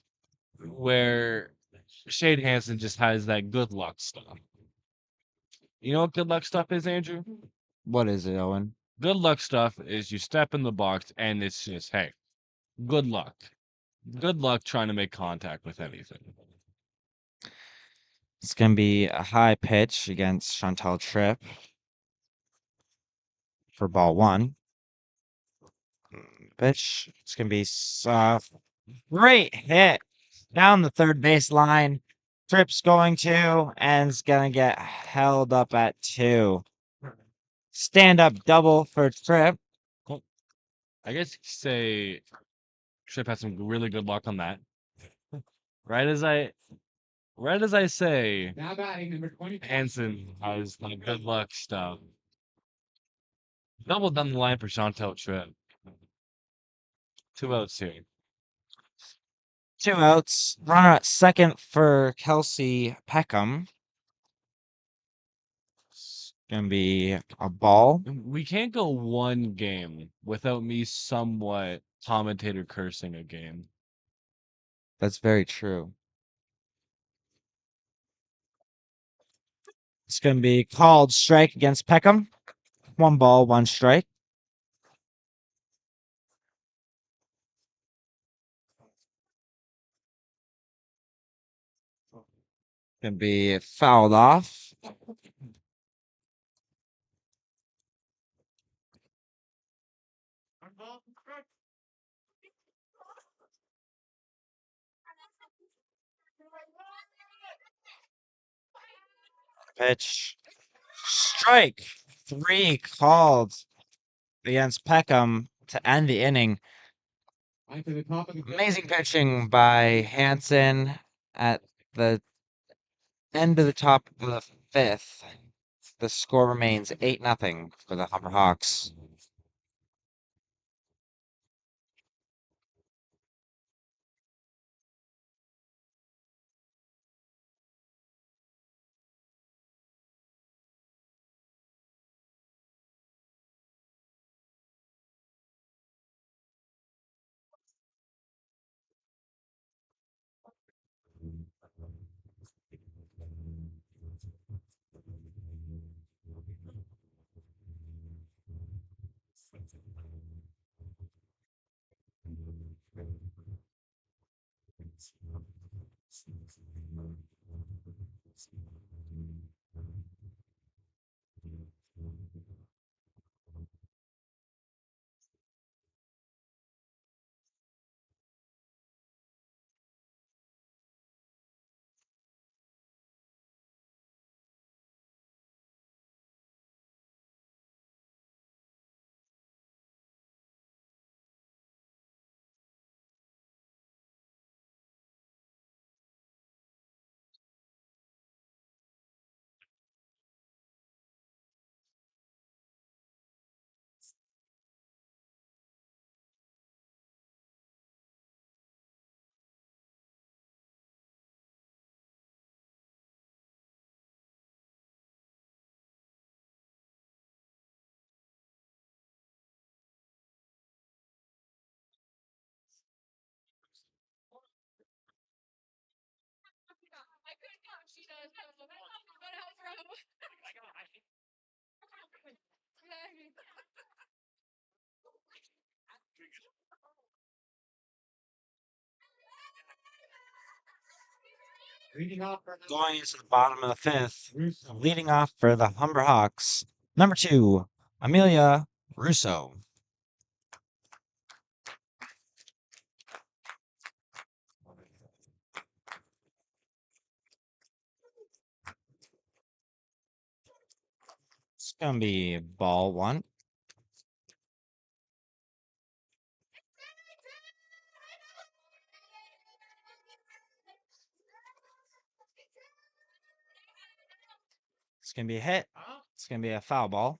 where Shade Hansen just has that good luck stuff. You know what good luck stuff is, Andrew? What is it, Owen? Good luck stuff is you step in the box and it's just, hey, good luck. Good luck trying to make contact with anything. It's gonna be a high pitch against Chantal Tripp for ball 1. Pitch. It's gonna be soft. Great hit down the third base line. Tripp's going to, and it's gonna get held up at 2. Stand up double for Tripp. I guess you could say Tripp had some really good luck on that. Right as I say, Now batting number 20. Hansen has like good luck stuff. Double down the line for Chantel Tripp. 2 outs here. 2 outs. Runner at second for Kelsey Peckham. It's gonna be a ball. We can't go one game without me somewhat commentator cursing a game. That's very true. It's gonna be called strike against Peckham. 1 ball, 1 strike. Gonna be fouled off. Pitch. Strike. 3 called against Peckham to end the inning. Line to the top of the Amazing pitching by Hansen at the end of the top of the 5th. The score remains 8-0 for the Humber Hawks. leading off for Going into the bottom of the 5th, Russo. leading off for the Humber Hawks, number 2, Amelia Russo. It's gonna be ball 1. It's gonna be a hit. It's gonna be a foul ball.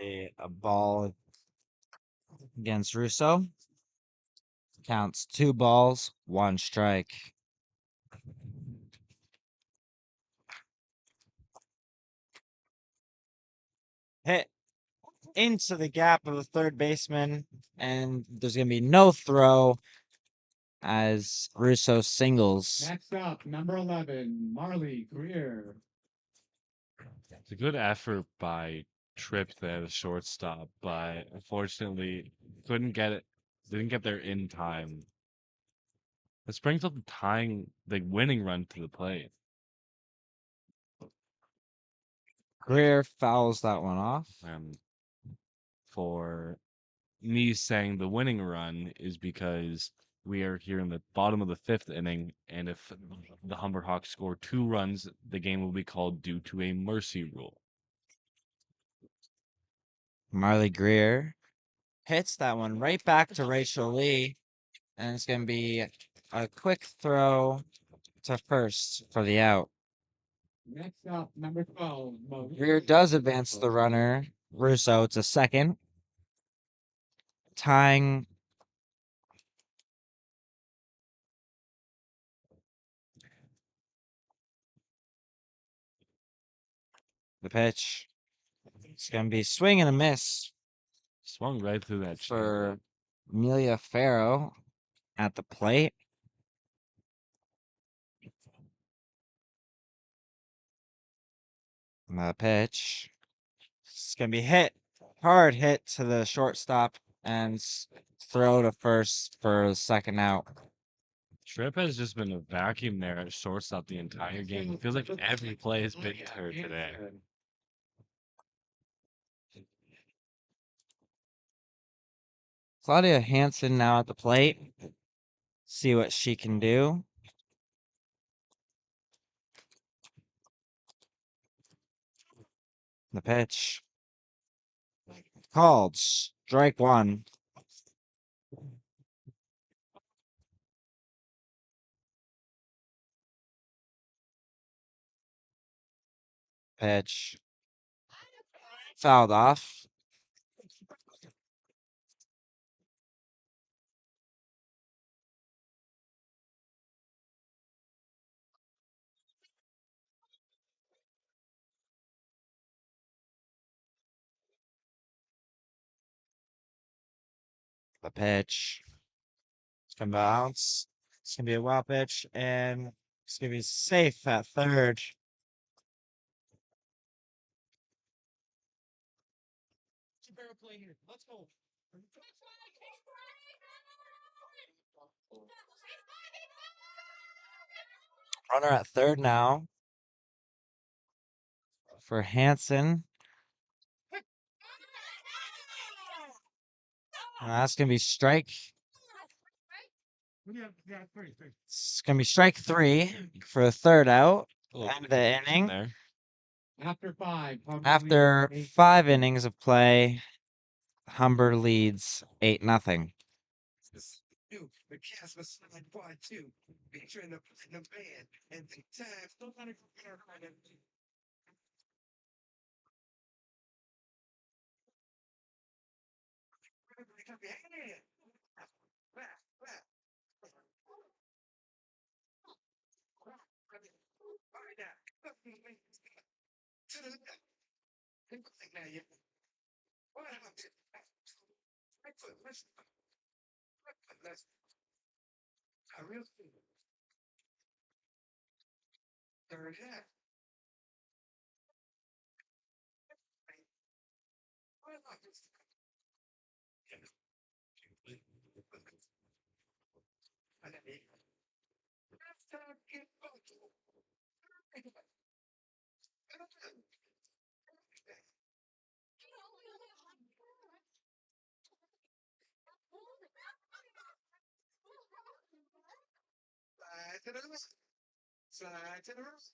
A ball against Russo. Counts 2 balls, 1 strike. Hit into the gap of the third baseman, and there's going to be no throw as Russo singles. Next up, number 11, Marley Greer. It's a good effort by Tripp there, the shortstop, but unfortunately couldn't get it. Didn't get there in time. This brings up the winning run to the plate. Greer fouls that one off. And for me saying the winning run is because we are here in the bottom of the 5th inning, and if the Humber Hawks score 2 runs, the game will be called due to a mercy rule. Marley Greer hits that one right back to Rachel Lee, and it's going to be a quick throw to first for the out. Next up, number 12, Greer does advance the runner, Russo, to second, tying the pitch. It's going to be swing and a miss Swung right through that changeup. for Amelia Farrow at the plate. And the pitch. It's going to be hard hit to the shortstop and throw to first for the second out. Tripp has just been a vacuum there at shortstop the entire game. It feels like every play has been her today. Claudia Hansen now at the plate. See what she can do. The pitch. Called. Strike one. Pitch. Fouled off. The pitch. It's gonna bounce. It's gonna be a wild pitch, and it's gonna be safe at third. Play here. Let's go. Runner at third now for Hansen. And that's gonna be strike. Yeah, three. It's gonna be strike three for the third out. Little End of the inning. there. After 5. Humber After leads 5 innings of play, Humber leads 8-0. The cast was signed part 2, featuring the platinum band and the time. Still trying to compare kind of. To the left. Now you. What about it? Right foot, listen. Right foot, listen. I real feel. Third half. What about this? That's time to get functional. Slide to the left. Slide to the right.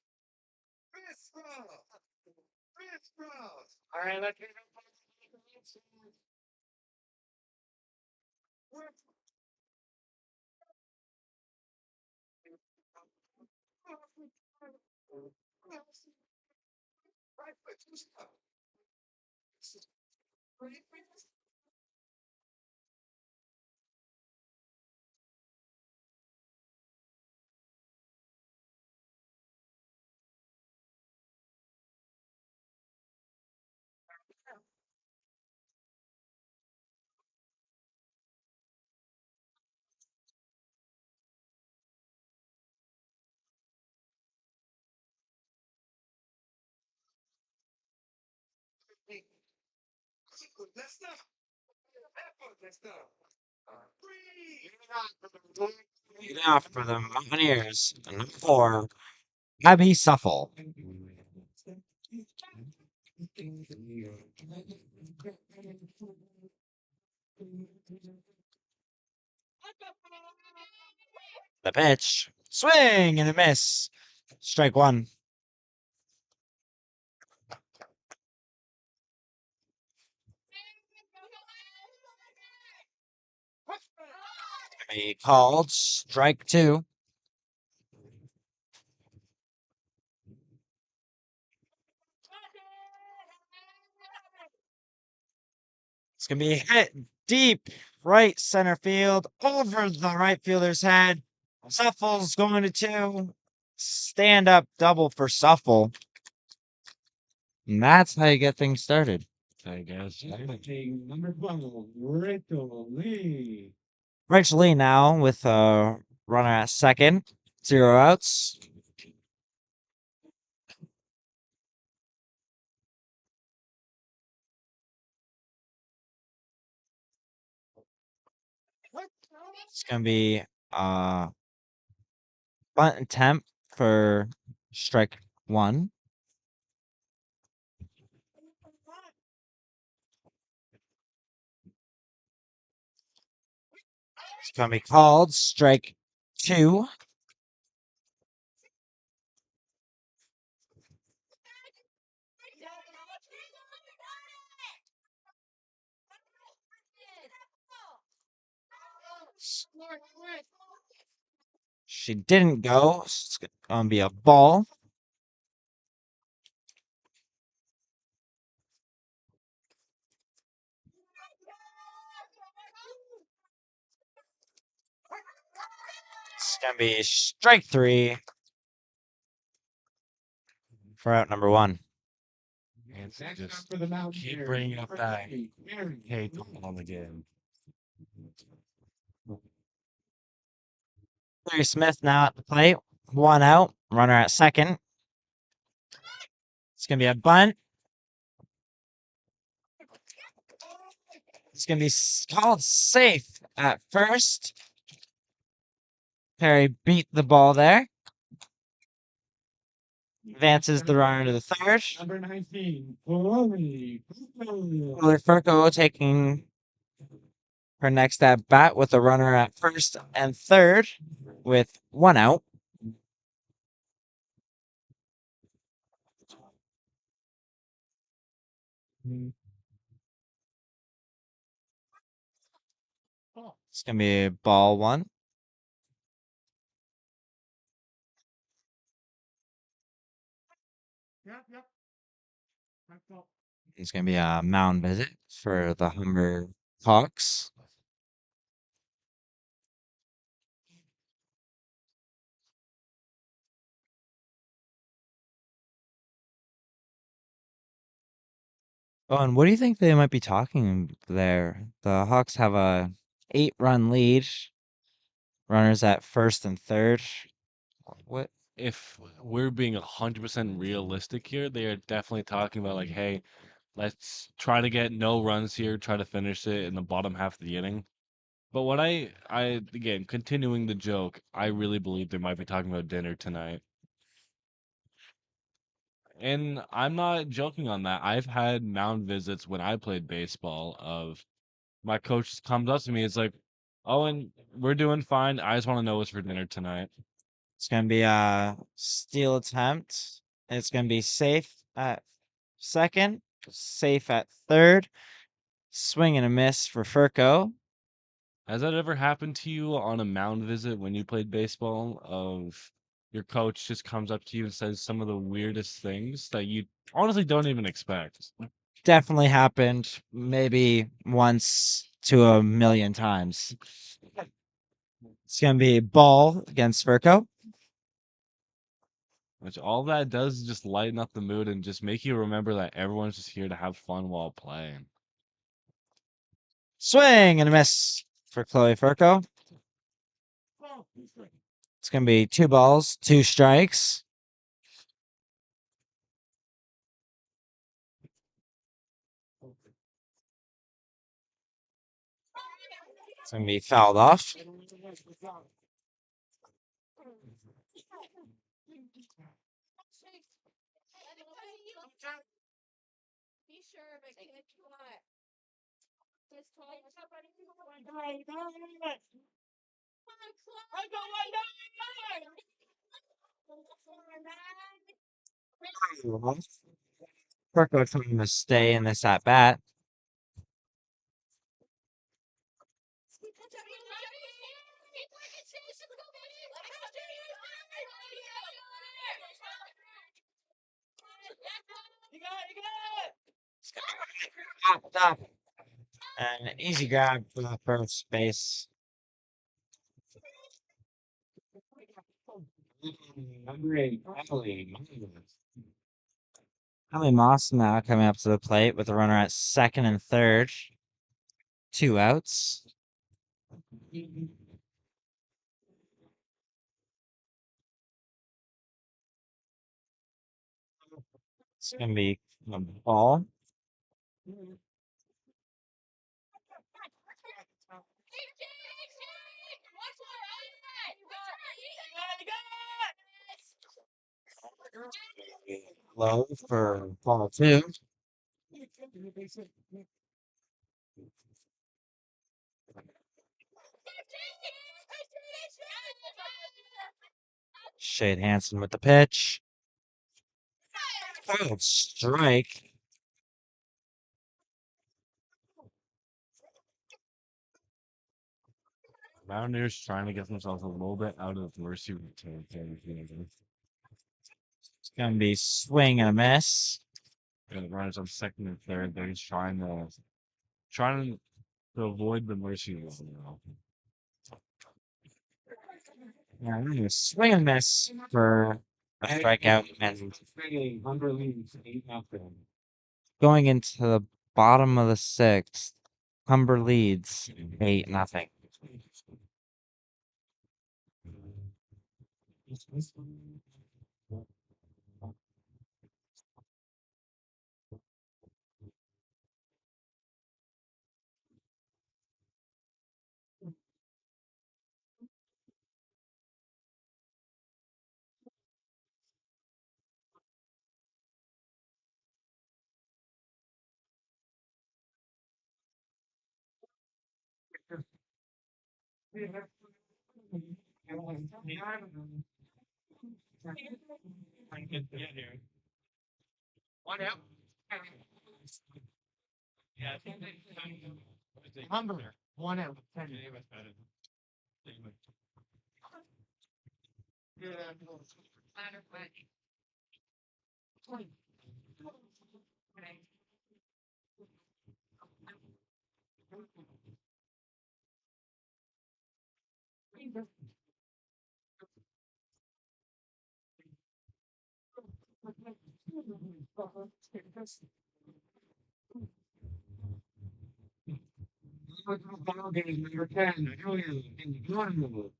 Wrist roll. Wrist roll. All right, let's get Work. Right foot, two stop. Leading off for the Mountaineers, number 4, Abby Suffle. The pitch, swing and a miss. Strike 1. Be called strike 2. It's gonna be hit deep right center field over the right fielder's head. Suffle's going to 2. Stand up double for Suffle. And that's how you get things started. I guess. Hitting number 12, Rachel Lee. Rachel Lee now with a runner at second. 0 outs. It's gonna be bunt attempt for strike 1. It's gonna be called strike 2. She didn't go. So it's gonna be a ball. It's gonna be strike 3 for out number 1. It's Next up just for the Mountaineers, keep bringing up number that 3, Mary. hate on the game. Larry Smith now at the plate. 1 out. Runner at second. It's gonna be a bunt. It's gonna be called safe at first. Perry beat the ball there. Advances the runner to the third. Number 19, Chloe. Wheeler Furco taking her next at bat with a runner at first and third with 1 out. It's gonna be ball 1. Yep. That's all. It's gonna be a mound visit for the Humber Hawks. Oh, and what do you think they might be talking there? The Hawks have a 8-run lead. Runners at first and third. What? If we're being 100% realistic here, they are definitely talking about like, hey, let's try to get no runs here, try to finish it in the bottom half of the inning. But what I again, continuing the joke, I really believe they might be talking about dinner tonight. And I'm not joking on that. I've had mound visits when I played baseball of my coach just comes up to me, it's like, "Oh, and we're doing fine. I just want to know what's for dinner tonight." It's gonna be a steal attempt. It's gonna be safe at second, safe at third. Swing and a miss for Furco. Has that ever happened to you on a mound visit when you played baseball of your coach just comes up to you and says some of the weirdest things that you honestly don't even expect? definitely happened maybe once to a million times. It's gonna be ball against Furco. Which all that does is just lighten up the mood and just make you remember that everyone's just here to have fun while playing. Swing and a miss for Chloe Furco. It's gonna be 2 balls, 2 strikes. It's gonna be fouled off. Be sure, but kid, what? Just try somebody to go on. Furco trying to stay in this at bat. Stop. And an easy grab for the first base. Number 8, Emily Moss now coming up to the plate with a runner at second and third. 2 outs. It's gonna be a ball. Low for ball 2. Shade Hansen with the pitch. Fouled strike. Mountaineers trying to get themselves a little bit out of mercy routine. It's gonna be swing and a miss. And the runners on second and third, they're just trying to avoid the mercy rule now. Yeah, swing and miss for a strikeout. And Humber leads 8-0. going into the bottom of the 6th, Humber leads 8-0. One out. Humber, 1 out. Ball game number 10. Julian in Jordan.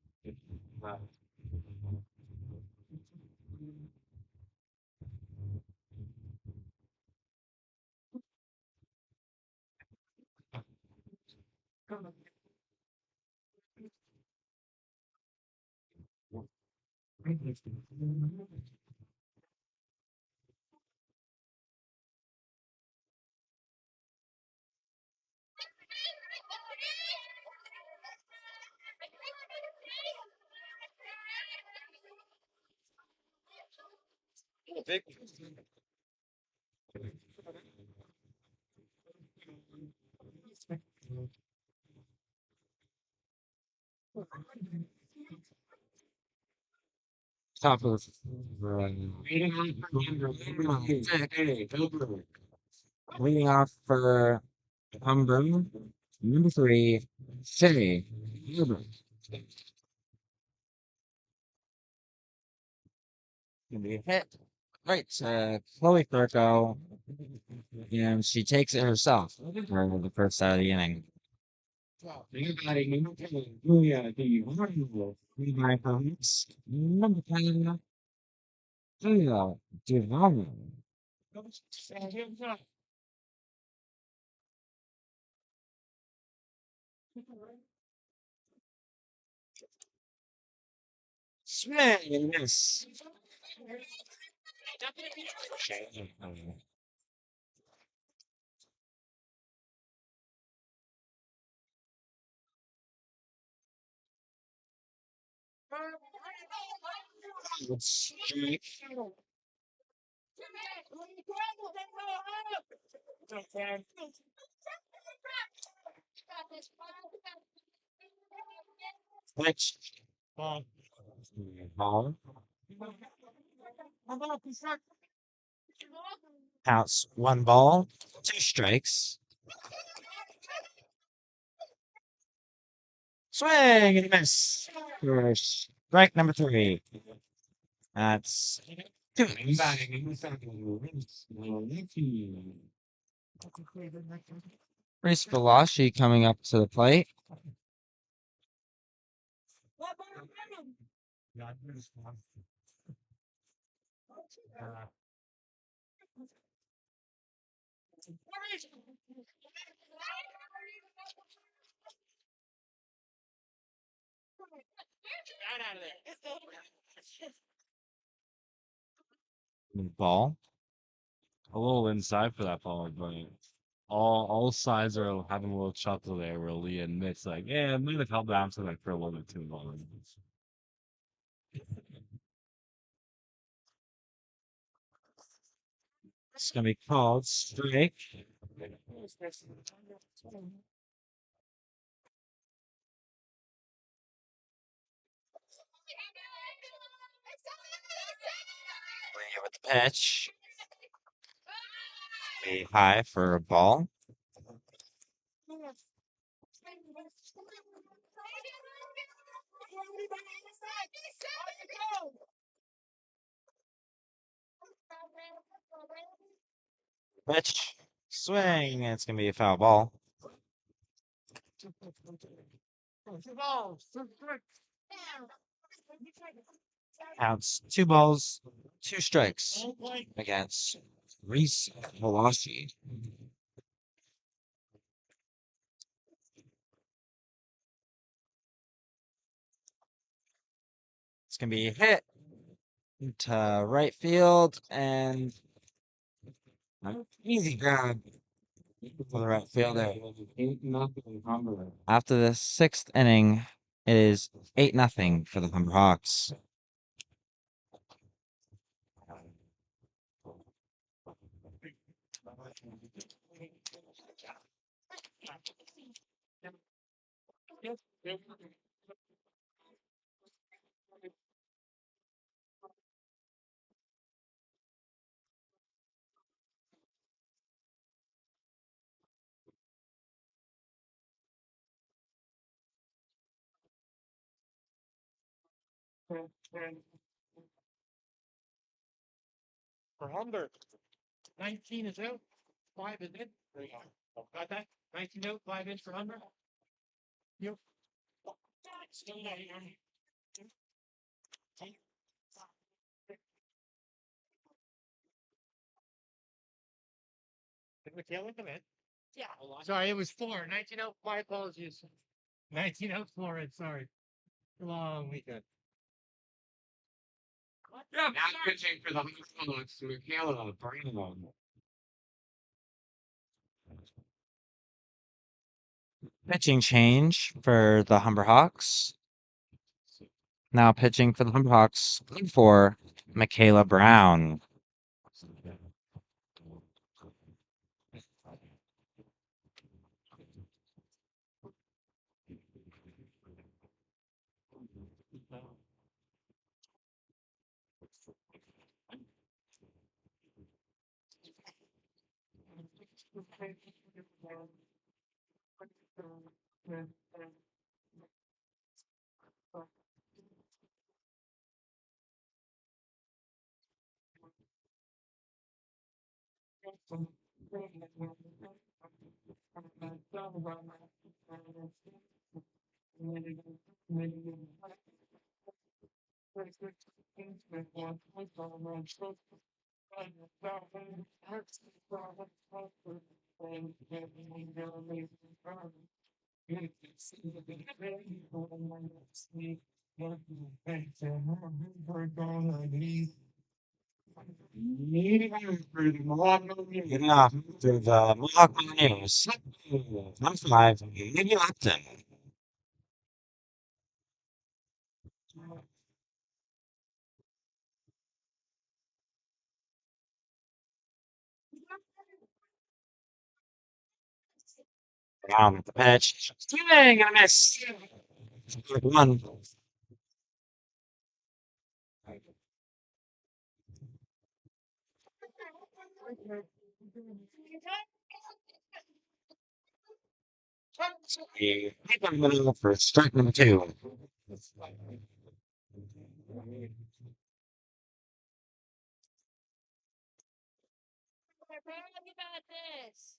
Top of Reading on for Humber. Hey, Humber. Leading off for Humber, number 3, Shay. Humber. Gonna be a hit. Right, Chloe Kirko, and she takes it herself for the first out of the inning. Anybody, number 10, Julia, the wonderful Levi Holmes, number 10, Julia, Devon. Swing and miss. Strike. Pitch. Ball. Counts 1 ball, 2 strikes. Swing and miss. For strike number 3. That's 2 innings. Reese Veloci coming up to the plate. Ball. A little inside for that ball, but all sides are having a little chuckle there where Lee admits like, yeah, I'm gonna come down to like for a little bit too long. It's going to be called strike. With the pitch. Be high for a ball. Pitch. Swing. It's going to be a foul ball. Counts 2 balls, 2 strikes against Reese Veloci. It's going to be a hit to right field and an easy grab for the right fielder. After the 6th inning, it is 8-0 for the Humber Hawks. For Humber, 19 is out, 5 is in. Got that? 19 out, 5 in for Humber. Yep. Still not here. Did McKellen come in? Yeah. Sorry, it was 4. 19 out, my apologies. 19 out, 4 in, sorry. Long weekend. Now pitching for the Hawks, Michaela Brown. Pitching change for the Humber Hawks. Now pitching for the Humber Hawks for Michaela Brown. Good enough to the Mohawk Mountaineers. Number 5, maybe Upton. Down at the pitch. Swing and a miss. Strike one. The paper middle for strike number 2. You got this.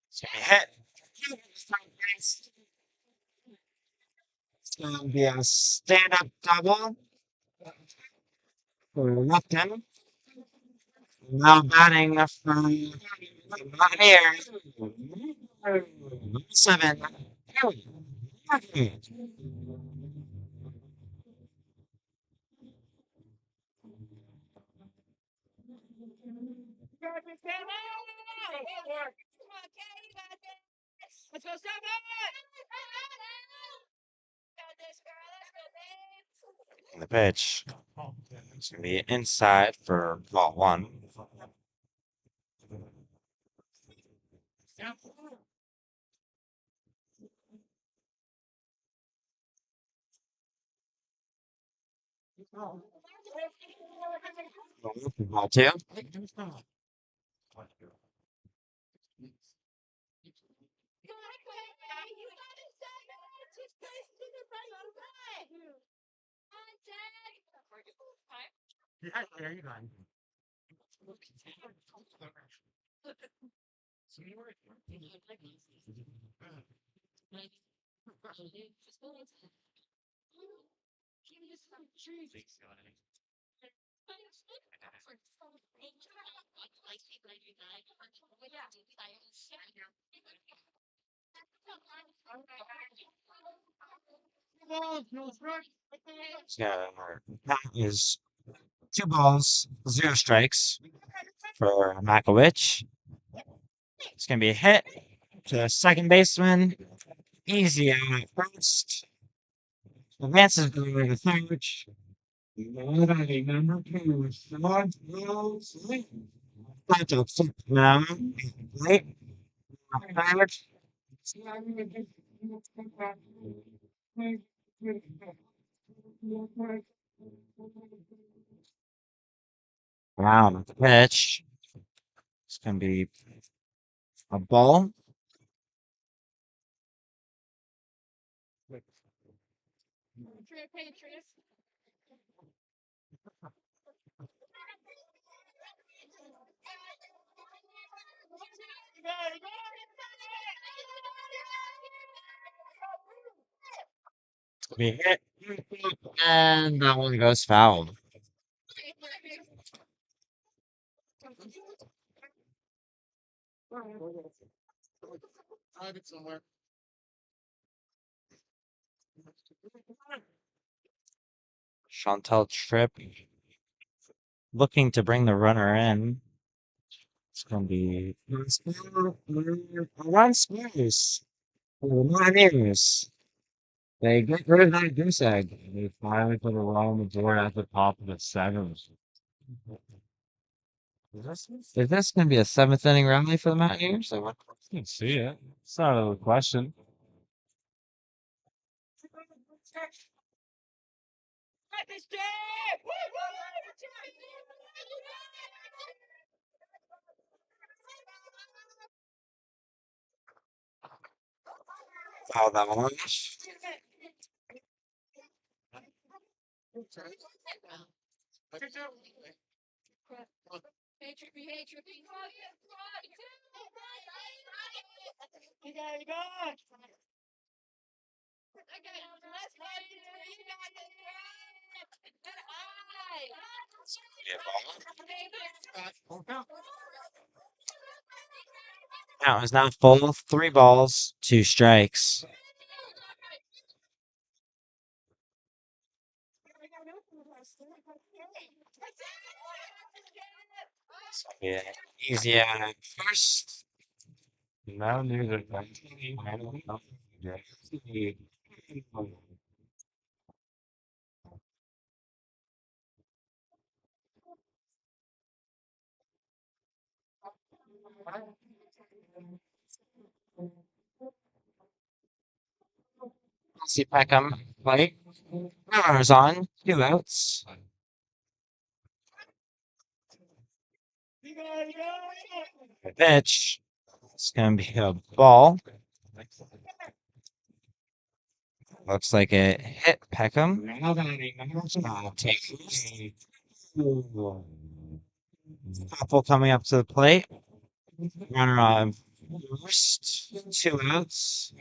It's gonna be hit. It's gonna be a stand-up double for Lupton. Now batting for the Mountaineers. Number 7. Let's go, Seven! Got this, girl. Let's go, babe. The pitch. It's gonna be inside for ball 1. Ball 2. Yeah, there you go. That is 2 balls, 0 strikes for Makowicz. It's gonna be a hit to the second baseman. Easy out at first. Advances to the third. Number 2. That's a flip now. Late. Third. Round at the pitch. It's gonna be a ball. It's gonna be hit. And that one goes foul. I have it somewhere. Chantal Tripp looking to bring the runner in. It's going to be run space for the Mountaineers. They get rid of that goose egg. They finally put a roll on the board at the top of the 7th. Is this going to be a 7th inning rally for the Mountaineers? Or what? You can see it. It's not a question. Foul that one. Count is now full. 3 balls, 2 strikes. Yeah, easy out at first. Mountaineers are 19 See Peckham play. Runners on, 2 outs. Pitch. It's gonna be a ball. Looks like it hit Peckham. Take couple coming up to the plate. Runner on first. 2 outs.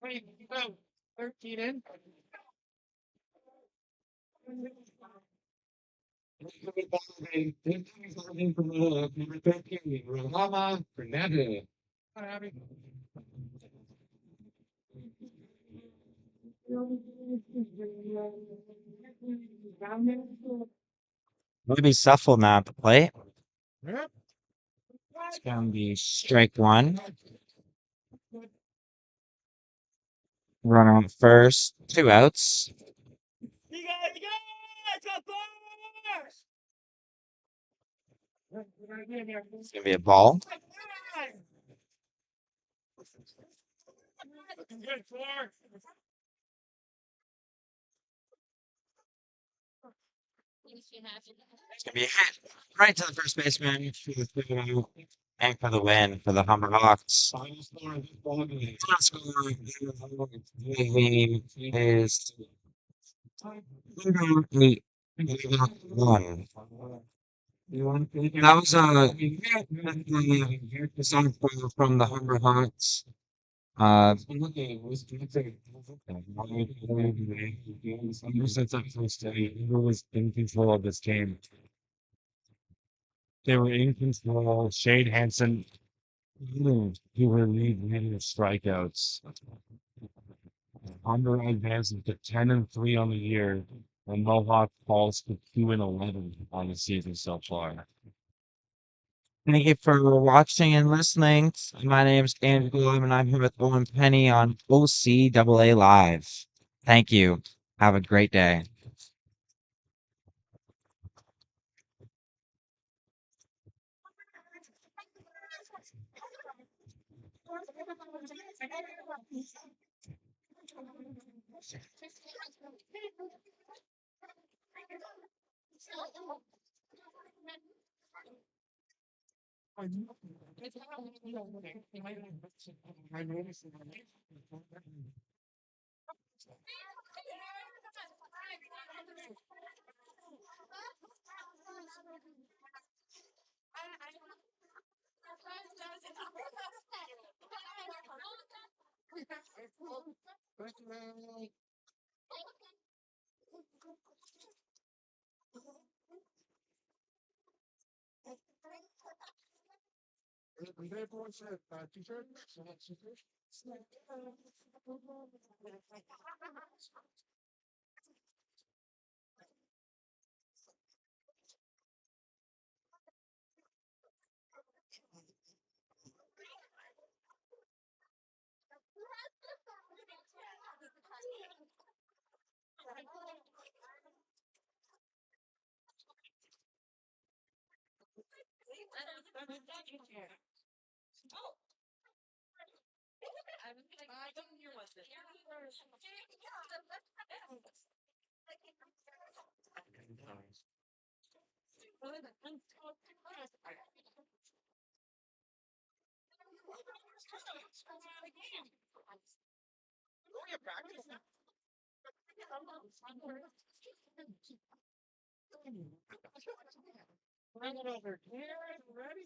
Wait, no, 13 in. Number 13, Rama Fernandez. Maybe Suffle now at the plate. Yep. It's gonna be strike one. Runner on first. 2 outs. It's gonna be a ball. Looking good, Floor. It's gonna be a hit right to the first baseman for the 3-out and for the win for the Humber Hawks. Final score of this ball game. Final score of the game is 8 1. That was a song from the Humber Hawks. Ever since that first day, Humber was in control of this game. They were in control. Shade Hansen, who were leading with strikeouts. Humber advances to 10-3 on the year, and Mohawk falls to 2-11 on the season so far. Thank you for watching and listening. My name is Andrew Gloom, and I'm here with Owen Penny on OCAA Live. Thank you. Have a great day. Bring it over here. Ready?